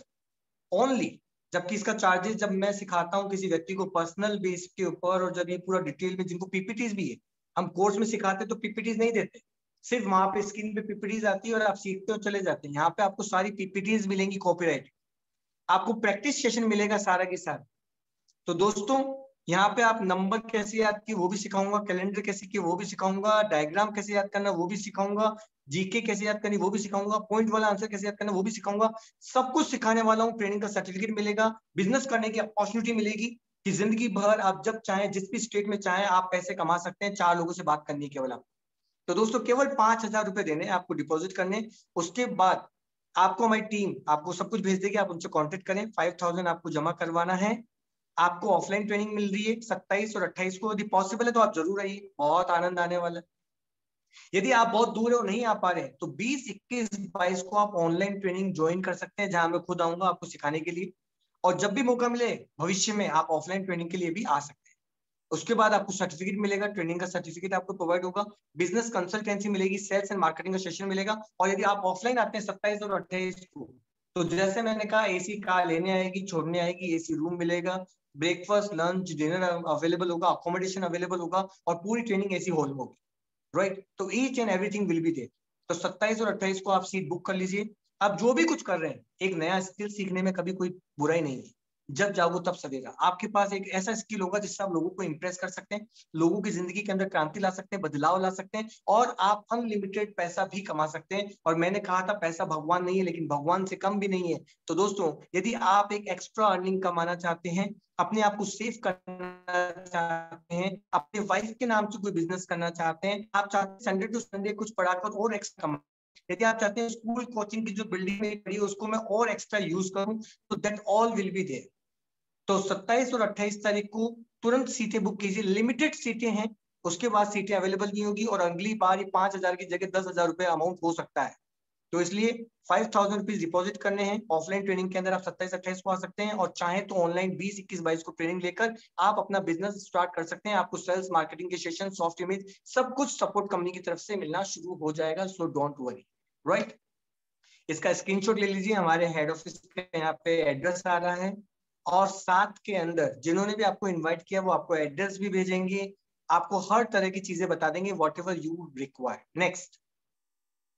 Speaker 1: ओनली, जबकि इसका चार्जेस जब मैं सिखाता हूँ किसी व्यक्ति को पर्सनल बेस के ऊपर, और जब ये पूरा डिटेल में, जिनको पीपीटीज भी है, हम कोर्स में सिखाते तो पीपीटीज नहीं देते, सिर्फ वहां पे स्क्रीन पे पीपीटीज आती है और आप सीखते हो चले जाते हैं। यहाँ पे आपको सारी पीपीटीज मिलेंगी कॉपीराइट, आपको प्रैक्टिस सेशन मिलेगा सारा के सारा। तो दोस्तों यहाँ पे आप नंबर कैसे याद किए वो भी सिखाऊंगा, कैलेंडर कैसे किए वो भी सिखाऊंगा, डायग्राम कैसे याद करना वो भी सिखाऊंगा, जीके कैसे याद करनी वो भी सिखाऊंगा, पॉइंट वाला आंसर कैसे याद करना वो भी सिखाऊंगा। सब कुछ सिखाने वाला हूँ। ट्रेनिंग का सर्टिफिकेट मिलेगा, बिजनेस करने की अपॉर्चुनिटी मिलेगी कि जिंदगी भर आप जब चाहें जिस भी स्टेट में चाहें आप पैसे कमा सकते हैं, 4 लोगों से बात करनी केवल आप। तो दोस्तों केवल 5,000 रुपए देने आपको डिपॉजिट करने, उसके बाद आपको हमारी टीम आपको सब कुछ भेज देगी, आप उनसे कॉन्टेक्ट करें। 5,000 आपको जमा करवाना है। आपको ऑफलाइन ट्रेनिंग मिल रही है 27 और 28 को, यदि पॉसिबल है तो आप जरूर आइए, बहुत आनंद आने वाला है। यदि आप बहुत दूर है और नहीं आ पा रहे हैं तो 20, 21, 22 को आप ऑनलाइन ट्रेनिंग ज्वाइन कर सकते हैं, जहां मैं खुद आऊंगा आपको सिखाने के लिए। और जब भी मौका मिले भविष्य में आप ऑफलाइन ट्रेनिंग के लिए भी आ सकते हैं। उसके बाद आपको सर्टिफिकेट मिलेगा, ट्रेनिंग का सर्टिफिकेट आपको प्रोवाइड होगा, बिजनेस कंसल्टेंसी मिलेगी, सेल्स एंड मार्केटिंग का सेशन मिलेगा। और यदि आप ऑफलाइन आते हैं 27 और 28 को, तो जैसे मैंने कहा एसी कार लेने आएगी, छोड़ने आएगी, एसी रूम मिलेगा, ब्रेकफास्ट, लंच, डिनर अवेलेबल होगा, अकोमोडेशन अवेलेबल होगा, और पूरी ट्रेनिंग एसी हॉल में होगी, राइट। तो each and everything will be there. तो 27 और 28 को आप सीट बुक कर लीजिए। आप जो भी कुछ कर रहे हैं, एक नया स्किल सीखने में कभी कोई बुराई नहीं है, जब जाओगे तब सवेरा। आपके पास एक ऐसा स्किल होगा जिससे आप लोगों को इंप्रेस कर सकते हैं, लोगों की जिंदगी के अंदर क्रांति ला सकते हैं, बदलाव ला सकते हैं, और आप अनलिमिटेड पैसा भी कमा सकते हैं। और मैंने कहा था पैसा भगवान नहीं है, लेकिन भगवान से कम भी नहीं है। तो दोस्तों यदि आप एक एक्स्ट्रा अर्निंग कमाना चाहते हैं, अपने आप को सेव करना चाहते हैं, अपने वाइफ के नाम से कोई बिजनेस करना चाहते हैं, आप चाहते हैं संडे टू संडे कुछ पढ़ाकर और एक्स्ट्रा कमा, यदि आप चाहते हैं स्कूल कोचिंग की जो बिल्डिंग में पड़ी है उसको मैं और एक्स्ट्रा यूज करूं, तो that all will be there. तो 27 और 28 तारीख को तुरंत सीटें बुक कीजिए, लिमिटेड सीटें हैं, उसके बाद सीटें अवेलेबल नहीं होगी, और अगली बार ये 5,000 की जगह 10,000 रुपए अमाउंट हो सकता है। तो इसलिए 5,000 रुपीज डिपॉजिट करने हैं। ऑफलाइन ट्रेनिंग के अंदर आप 27-28 को आ सकते हैं, और चाहे तो ऑनलाइन 20, 21, 22 को ट्रेनिंग लेकर आप अपना बिजनेस स्टार्ट कर सकते हैं। आपको सेल्स मार्केटिंग के सेशन, सॉफ्ट इमेज, सब कुछ सपोर्ट कंपनी की तरफ से मिलना शुरू हो जाएगा। So don't worry, right. इसका स्क्रीनशॉट ले लीजिए, हमारे हेड ऑफिस के यहाँ पे एड्रेस आ रहा है, और साथ के अंदर जिन्होंने भी आपको इनवाइट किया वो आपको एड्रेस भी भेजेंगे, आपको हर तरह की चीजें बता देंगे, what ever you require. Next,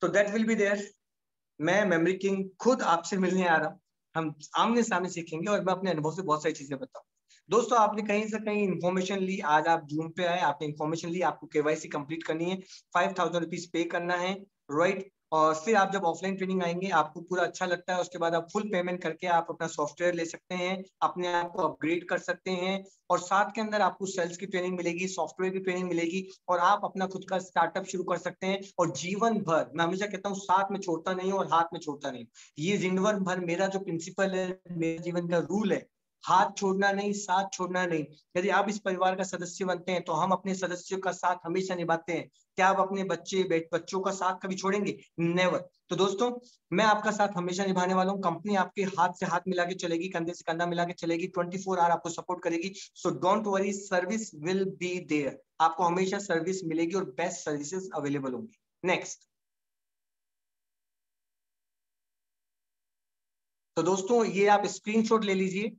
Speaker 1: तो दैट विल बी देयर। मैं मेमोरी किंग खुद आपसे मिलने आ रहा हूँ, हम आमने सामने सीखेंगे, और मैं अपने अनुभव से बहुत सारी चीजें बताऊँ। दोस्तों आपने कहीं से कहीं इन्फॉर्मेशन ली, आज आप जूम पे आए, आपने इन्फॉर्मेशन ली, आपको केवाईसी कंप्लीट करनी है, 5,000 रुपीज पे करना है, राइट। और फिर आप जब ऑफलाइन ट्रेनिंग आएंगे आपको पूरा अच्छा लगता है, उसके बाद आप फुल पेमेंट करके आप अपना सॉफ्टवेयर ले सकते हैं, अपने आप को अपग्रेड कर सकते हैं, और साथ के अंदर आपको सेल्स की ट्रेनिंग मिलेगी, सॉफ्टवेयर की ट्रेनिंग मिलेगी, और आप अपना खुद का स्टार्टअप शुरू कर सकते हैं। और जीवन भर, मैं हमेशा कहता हूँ, साथ में छोड़ता नहीं हूँ और हाथ में छोड़ता नहीं, ये जीवन भर मेरा जो प्रिंसिपल है, मेरे जीवन का रूल है, हाथ छोड़ना नहीं, साथ छोड़ना नहीं। यदि आप इस परिवार का सदस्य बनते हैं तो हम अपने सदस्यों का साथ हमेशा निभाते हैं। क्या आप अपने बच्चों का साथ कभी छोड़ेंगे? नेवर। तो दोस्तों मैं आपका साथ हमेशा निभाने वाला हूँ, कंपनी आपके हाथ से हाथ मिला के चलेगी, कंधे से कंधा मिला के चलेगी, 24 आवर आपको सपोर्ट करेगी। So don't worry, service will be there, आपको हमेशा सर्विस मिलेगी और बेस्ट सर्विसेज अवेलेबल होंगी। नेक्स्ट, तो दोस्तों ये आप स्क्रीनशॉट ले लीजिए,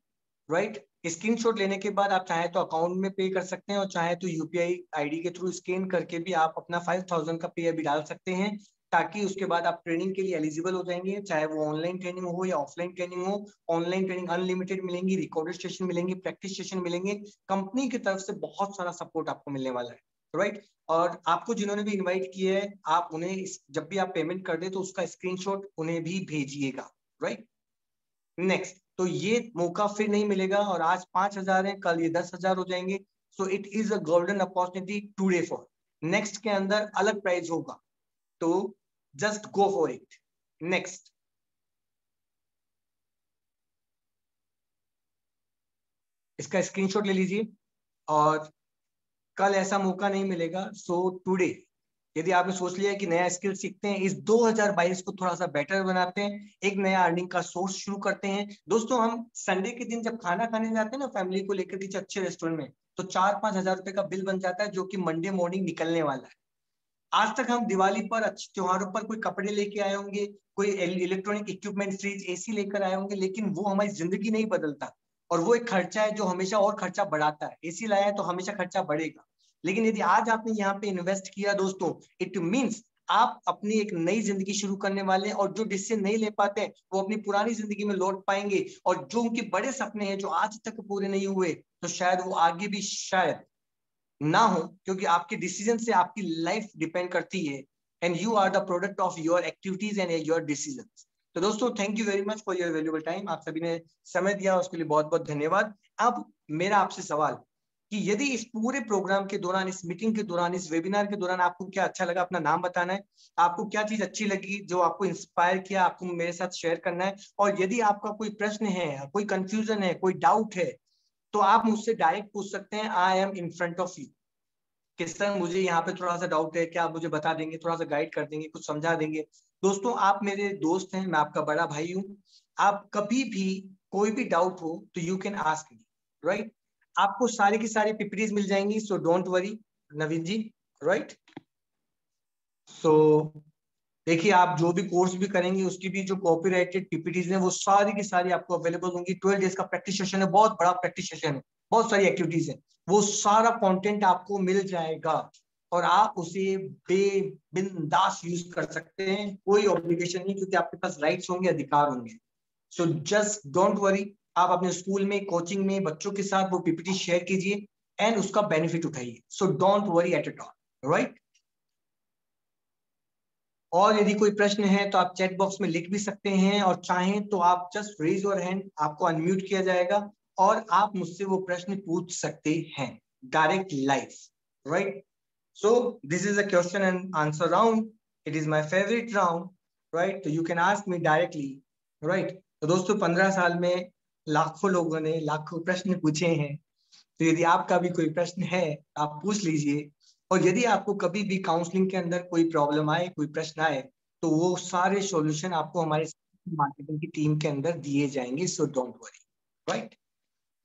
Speaker 1: राइट। स्क्रीनशॉट लेने के बाद आप चाहे तो अकाउंट में पे कर सकते हैं, और चाहे तो यूपीआई आईडी के थ्रू स्कैन करके भी आप अपना 5,000 का पे अभी डाल सकते हैं, ताकि उसके बाद आप ट्रेनिंग के लिए एलिजिबल हो जाएंगे, चाहे वो ऑनलाइन ट्रेनिंग हो या ऑफलाइन ट्रेनिंग हो। ऑनलाइन ट्रेनिंग अनलिमिटेड मिलेंगी, रिकॉर्डेड सेशन मिलेंगे, प्रैक्टिस सेशन मिलेंगे, कंपनी की तरफ से बहुत सारा सपोर्ट आपको मिलने वाला है, राइट। और आपको जिन्होंने भी इन्वाइट किया है, आप उन्हें जब भी आप पेमेंट कर दे तो उसका स्क्रीनशॉट उन्हें भी भेजिएगा, राइट। नेक्स्ट, तो ये मौका फिर नहीं मिलेगा, और आज 5,000 है, कल ये 10,000 हो जाएंगे। So it is a golden opportunity today for. Next के अंदर अलग प्राइस होगा, तो just go for it. Next, इसका स्क्रीनशॉट ले लीजिए, और कल ऐसा मौका नहीं मिलेगा। सो टुडे यदि आपने सोच लिया कि नया स्किल सीखते हैं, इस 2022 को थोड़ा सा बेटर बनाते हैं, एक नया अर्निंग का सोर्स शुरू करते हैं। दोस्तों हम संडे के दिन जब खाना खाने जाते हैं ना फैमिली को लेकर किसी अच्छे रेस्टोरेंट में, तो 4-5 हजार रुपए का बिल बन जाता है, जो कि मंडे मॉर्निंग निकलने वाला है। आज तक हम दिवाली पर, अच्छे त्योहारों पर कोई कपड़े लेके आए होंगे, कोई इलेक्ट्रॉनिक इक्विपमेंट, फ्रिज, एसी लेकर आए होंगे, लेकिन वो हमारी जिंदगी नहीं बदलता। और वो एक खर्चा है जो हमेशा और खर्चा बढ़ाता है। एसी लाया है तो हमेशा खर्चा बढ़ेगा। लेकिन यदि आज आपने यहाँ पे इन्वेस्ट किया दोस्तों, इट मीन्स आप अपनी एक नई जिंदगी शुरू करने वाले हैं। और जो डिसीजन नहीं ले पाते हैं वो अपनी पुरानी जिंदगी में लौट पाएंगे। और जो उनके बड़े सपने हैं जो आज तक पूरे नहीं हुए, तो शायद वो आगे भी शायद ना हो, क्योंकि आपके डिसीजन से आपकी लाइफ डिपेंड करती है। And you are the product of your activities and your decisions. तो दोस्तों, thank you very much for your valuable time. आप सभी ने समय दिया, उसके लिए बहुत बहुत धन्यवाद। अब मेरा आपसे सवाल कि यदि इस पूरे प्रोग्राम के दौरान, इस मीटिंग के दौरान, इस वेबिनार के दौरान आपको क्या अच्छा लगा, अपना नाम बताना है। आपको क्या चीज अच्छी लगी, जो आपको इंस्पायर किया, आपको मेरे साथ शेयर करना है। और यदि आपका कोई प्रश्न है, कोई कंफ्यूजन है, कोई डाउट है, तो आप मुझसे डायरेक्ट पूछ सकते हैं। I am in front of you कि सर मुझे यहाँ पे थोड़ा सा डाउट है, क्या आप मुझे बता देंगे, थोड़ा सा गाइड कर देंगे, कुछ समझा देंगे। दोस्तों, आप मेरे दोस्त हैं, मैं आपका बड़ा भाई हूँ। आप कभी भी कोई भी डाउट हो तो you can ask me, right. आपको सारी की सारी पीपीटीज मिल जाएंगी, so don't worry Naveen ji, right. So देखिए, आप जो भी कोर्स भी करेंगे उसकी भी जो कॉपीराइटेड पीपीटीज हैं वो सारी की सारी आपको अवेलेबल होंगी। 12 डेज का प्रैक्टिस सेशन है, बहुत बड़ा प्रैक्टिस सेशन है, बहुत सारी एक्टिविटीज है। वो सारा कंटेंट आपको मिल जाएगा और आप उसे बेबिंदास यूज कर सकते हैं। कोई ऑब्लिगेशन नहीं, क्योंकि आपके पास राइट्स होंगे, अधिकार होंगे। So just don't worry. आप अपने स्कूल में, कोचिंग में बच्चों के साथ वो पीपीटी शेयर कीजिए एंड उसका बेनिफिट उठाइए। सो don't worry at at all, right. और यदि कोई प्रश्न है तो आप चैट बॉक्स में लिख भी सकते हैं, और चाहें तो आप जस्ट रेज योर हैंड, आपको अनम्यूट किया जाएगा और आप मुझसे वो प्रश्न पूछ सकते हैं direct live, right. So this is a question and answer round. It is my favourite round, right. तो you can ask me directly, right. तो दोस्तों, 15 साल में लाखों लोगों ने लाखों प्रश्न पूछे हैं। तो यदि आपका भी कोई प्रश्न है आप पूछ लीजिए। और यदि आपको कभी भी काउंसलिंग के अंदर कोई प्रॉब्लम आए, कोई प्रश्न आए, तो वो सारे सॉल्यूशन आपको हमारे मार्केटिंग की टीम के अंदर दिए जाएंगे। सो डोंट वरी, राइट।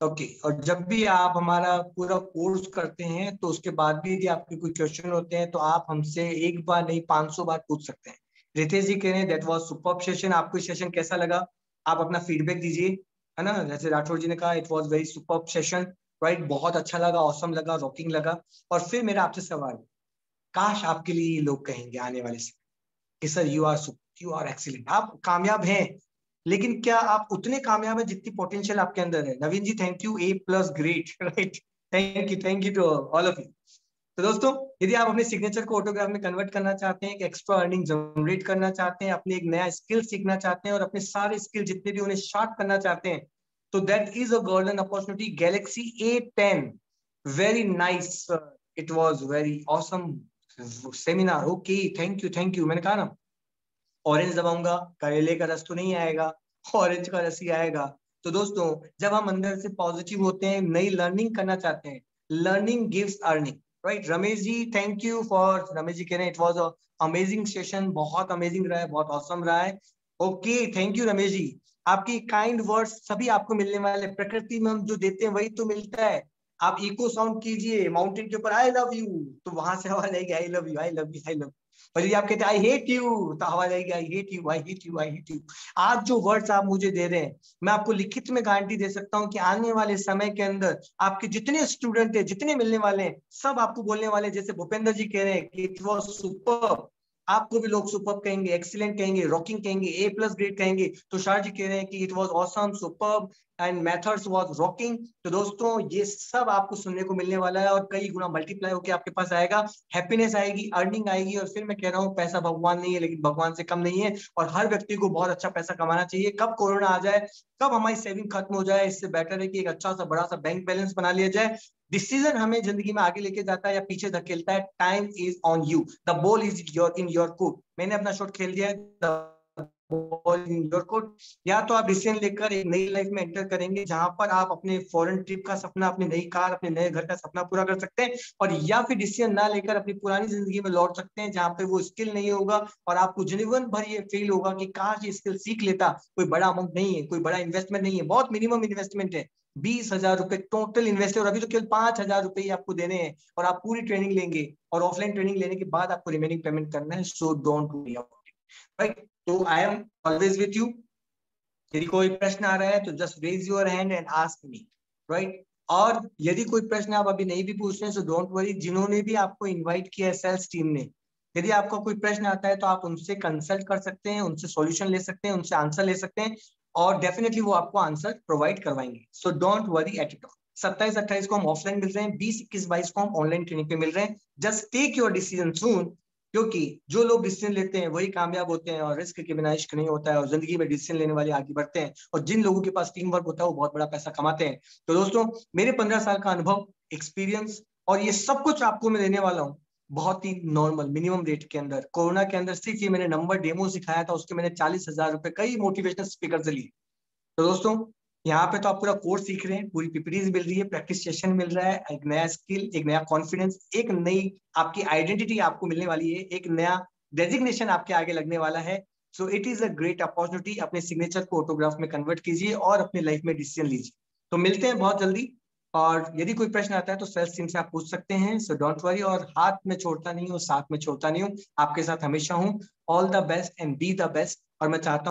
Speaker 1: ओके। और जब भी आप हमारा पूरा कोर्स करते हैं तो उसके बाद भी यदि आपके कोई क्वेश्चन होते हैं तो आप हमसे एक बार नहीं 500 बार पूछ सकते हैं। रितेश जी कह रहे हैं दैट वाज सुपर्ब सेशन। आपको सेशन कैसा लगा, आप अपना फीडबैक दीजिए, है ना। जैसे राठौर जी ने कहा it was very superb session, right. बहुत अच्छा लगा, ऑसम लगा, रॉकिंग लगा। और फिर मेरा आपसे सवाल, काश आपके लिए ये लोग कहेंगे आने वाले समय कि सर यू आर एक्सीलेंट, आप कामयाब हैं, लेकिन क्या आप उतने कामयाब हैं जितनी पोटेंशियल आपके अंदर है। Naveen ji thank you, A plus great, right. Thank you to all of you. तो दोस्तों, यदि आप अपने सिग्नेचर को ऑटोग्राफ में कन्वर्ट करना चाहते हैं, एक एक्स्ट्रा अर्निंग जनरेट करना चाहते हैं, अपने एक नया स्किल सीखना चाहते हैं और अपने सारे स्किल जितने भी उन्हें शार्प करना चाहते हैं, तो that is a golden opportunity. Galaxy A10, very nice, it was very awesome seminar. Okay, thank you. मैंने कहा ना, ऑरेंज दबाऊंगा, करेले का रस तो नहीं आएगा, ऑरेंज का रस ही आएगा। तो दोस्तों, जब हम अंदर से पॉजिटिव होते हैं, नई लर्निंग करना चाहते हैं, learning gives earning, right. Ramesh ji thank you for, Ramesh ji कह रहे हैं it was a amazing session, बहुत अमेजिंग रहा है, बहुत ऑसम रहा है। Okay, thank you Ramesh ji. आपकी काइंड वर्ड्स सभी आपको मिलने वाले, प्रकृति में हम जो देते हैं वही तो मिलता है। आप इको साउंड कीजिए माउंटेन के ऊपर, आई लव यू, तो वहां से आवाज आएगी I love you, I love you, I love. और यदि आप कहते हैं आई हेट यू, तो आवाज आएगी I hate you, I hate you, I hate you. आज जो वर्ड्स आप मुझे दे रहे हैं, मैं आपको लिखित में गारंटी दे सकता हूं कि आने वाले समय के अंदर आपके जितने स्टूडेंट है, जितने मिलने वाले हैं, सब आपको बोलने वाले, जैसे भूपेंद्र जी कह रहे हैं कि इट वाज सुपर्ब, आपको भी लोग सुपर्ब कहेंगे, एक्सीलेंट कहेंगे, रॉकिंग कहेंगे, ए प्लस ग्रेड कहेंगे। तुषार जी कह रहे हैं कि it was awesome, superb and methods was rocking. तो दोस्तों, ये सब आपको सुनने को मिलने वाला है और कई गुना मल्टीप्लाई होकर आपके पास आएगा। हैप्पीनेस आएगी, अर्निंग आएगी। और फिर मैं कह रहा हूँ, पैसा भगवान नहीं है, लेकिन भगवान से कम नहीं है। और हर व्यक्ति को बहुत अच्छा पैसा कमाना चाहिए। कब कोरोना आ जाए, कब हमारी सेविंग खत्म हो जाए, इससे बेटर है कि एक अच्छा सा बड़ा सा बैंक बैलेंस बना लिया जाए। डिसीजन हमें जिंदगी में आगे लेके जाता है या पीछे धकेलता है, time is on you, the ball is your in your court. मैंने अपना शॉट खेल दिया है, योर कोड, या तो आप डिसीजन लेकर एक नई लाइफ में एंटर करेंगे जहां पर आप अपने फॉरेन ट्रिप का सपना, अपनी नई कार, अपने नए घर का सपना पूरा कर सकते हैं, और या फिर डिसीजन ना लेकर अपनी पुरानी जिंदगी में लौट सकते हैं जहां पे वो स्किल नहीं होगा और आपको जीवन भर ये फील होगा कि काश ये स्किल सीख लेता। कोई बड़ा अमाउंट नहीं है, कोई बड़ा इन्वेस्टमेंट नहीं है, बहुत मिनिमम इन्वेस्टमेंट है, 20,000 रुपए टोटल इन्वेस्ट है, और अभी तो केवल 5,000 रुपए ही आपको देने हैं और आप पूरी ट्रेनिंग लेंगे और ऑफलाइन ट्रेनिंग लेने के बाद आपको रिमेनिंग पेमेंट करना है। So don't worry about it, right? तो I am always with you. यदि कोई प्रश्न आ रहा है तो just raise your hand and ask me, right? और यदि कोई प्रश्न आप अभी नहीं भी पूछ रहे हैं, सो डोंट वरी, जिन्होंने भी आपको इनवाइट किया है सेल्स टीम ने, यदि आपका कोई प्रश्न आता है तो आप उनसे कंसल्ट कर सकते हैं, उनसे सॉल्यूशन ले सकते हैं, उनसे आंसर ले सकते हैं, और डेफिनेटली वो आपको आंसर प्रोवाइड करवाएंगे। सो don't worry at it all. 27-28 को हम ऑफलाइन मिल रहे हैं, 20-21-22 को हम ऑनलाइन ट्रेनिंग पे मिल रहे हैं। जस्ट टेक योर डिसीजन सून, क्योंकि जो लोग डिसीजन लेते हैं वही कामयाब होते हैं, और रिस्क के बिना इश्क नहीं होता है, और जिंदगी में डिसीजन लेने वाले आगे बढ़ते हैं, और जिन लोगों के पास टीम वर्क होता है वो बहुत बड़ा पैसा कमाते हैं। तो दोस्तों, मेरे 15 साल का अनुभव, एक्सपीरियंस, और ये सब कुछ आपको मैं देने वाला हूँ बहुत ही नॉर्मल मिनिमम रेट के अंदर। कोरोना के अंदर सिर्फ ये मैंने नंबर डेमो सिखाया था, उसके मैंने 40,000 रुपए कई मोटिवेशनल स्पीकर से लिए। तो दोस्तों, यहाँ पे तो आप पूरा कोर्स सीख रहे हैं, पूरी पीपीटीज मिल रही है, प्रैक्टिस सेशन मिल रहा है, एक नया स्किल, एक नया कॉन्फिडेंस, एक नई आपकी आइडेंटिटी आपको मिलने वाली है, एक नया डेजिग्नेशन आपके आगे लगने वाला है। So it is a great opportunity. अपने सिग्नेचर को ऑटोग्राफ में कन्वर्ट कीजिए और अपनी लाइफ में डिसीजन लीजिए। तो मिलते हैं बहुत जल्दी, और यदि कोई प्रश्न आता है तो सेल्स टीम से आप पूछ सकते हैं। सो डोंट वरी, और हाथ में छोड़ता नहीं हूँ, साथ में छोड़ता नहीं हूँ, आपके साथ हमेशा हूँ। All the best and be the best. और मैं चाहता हूँ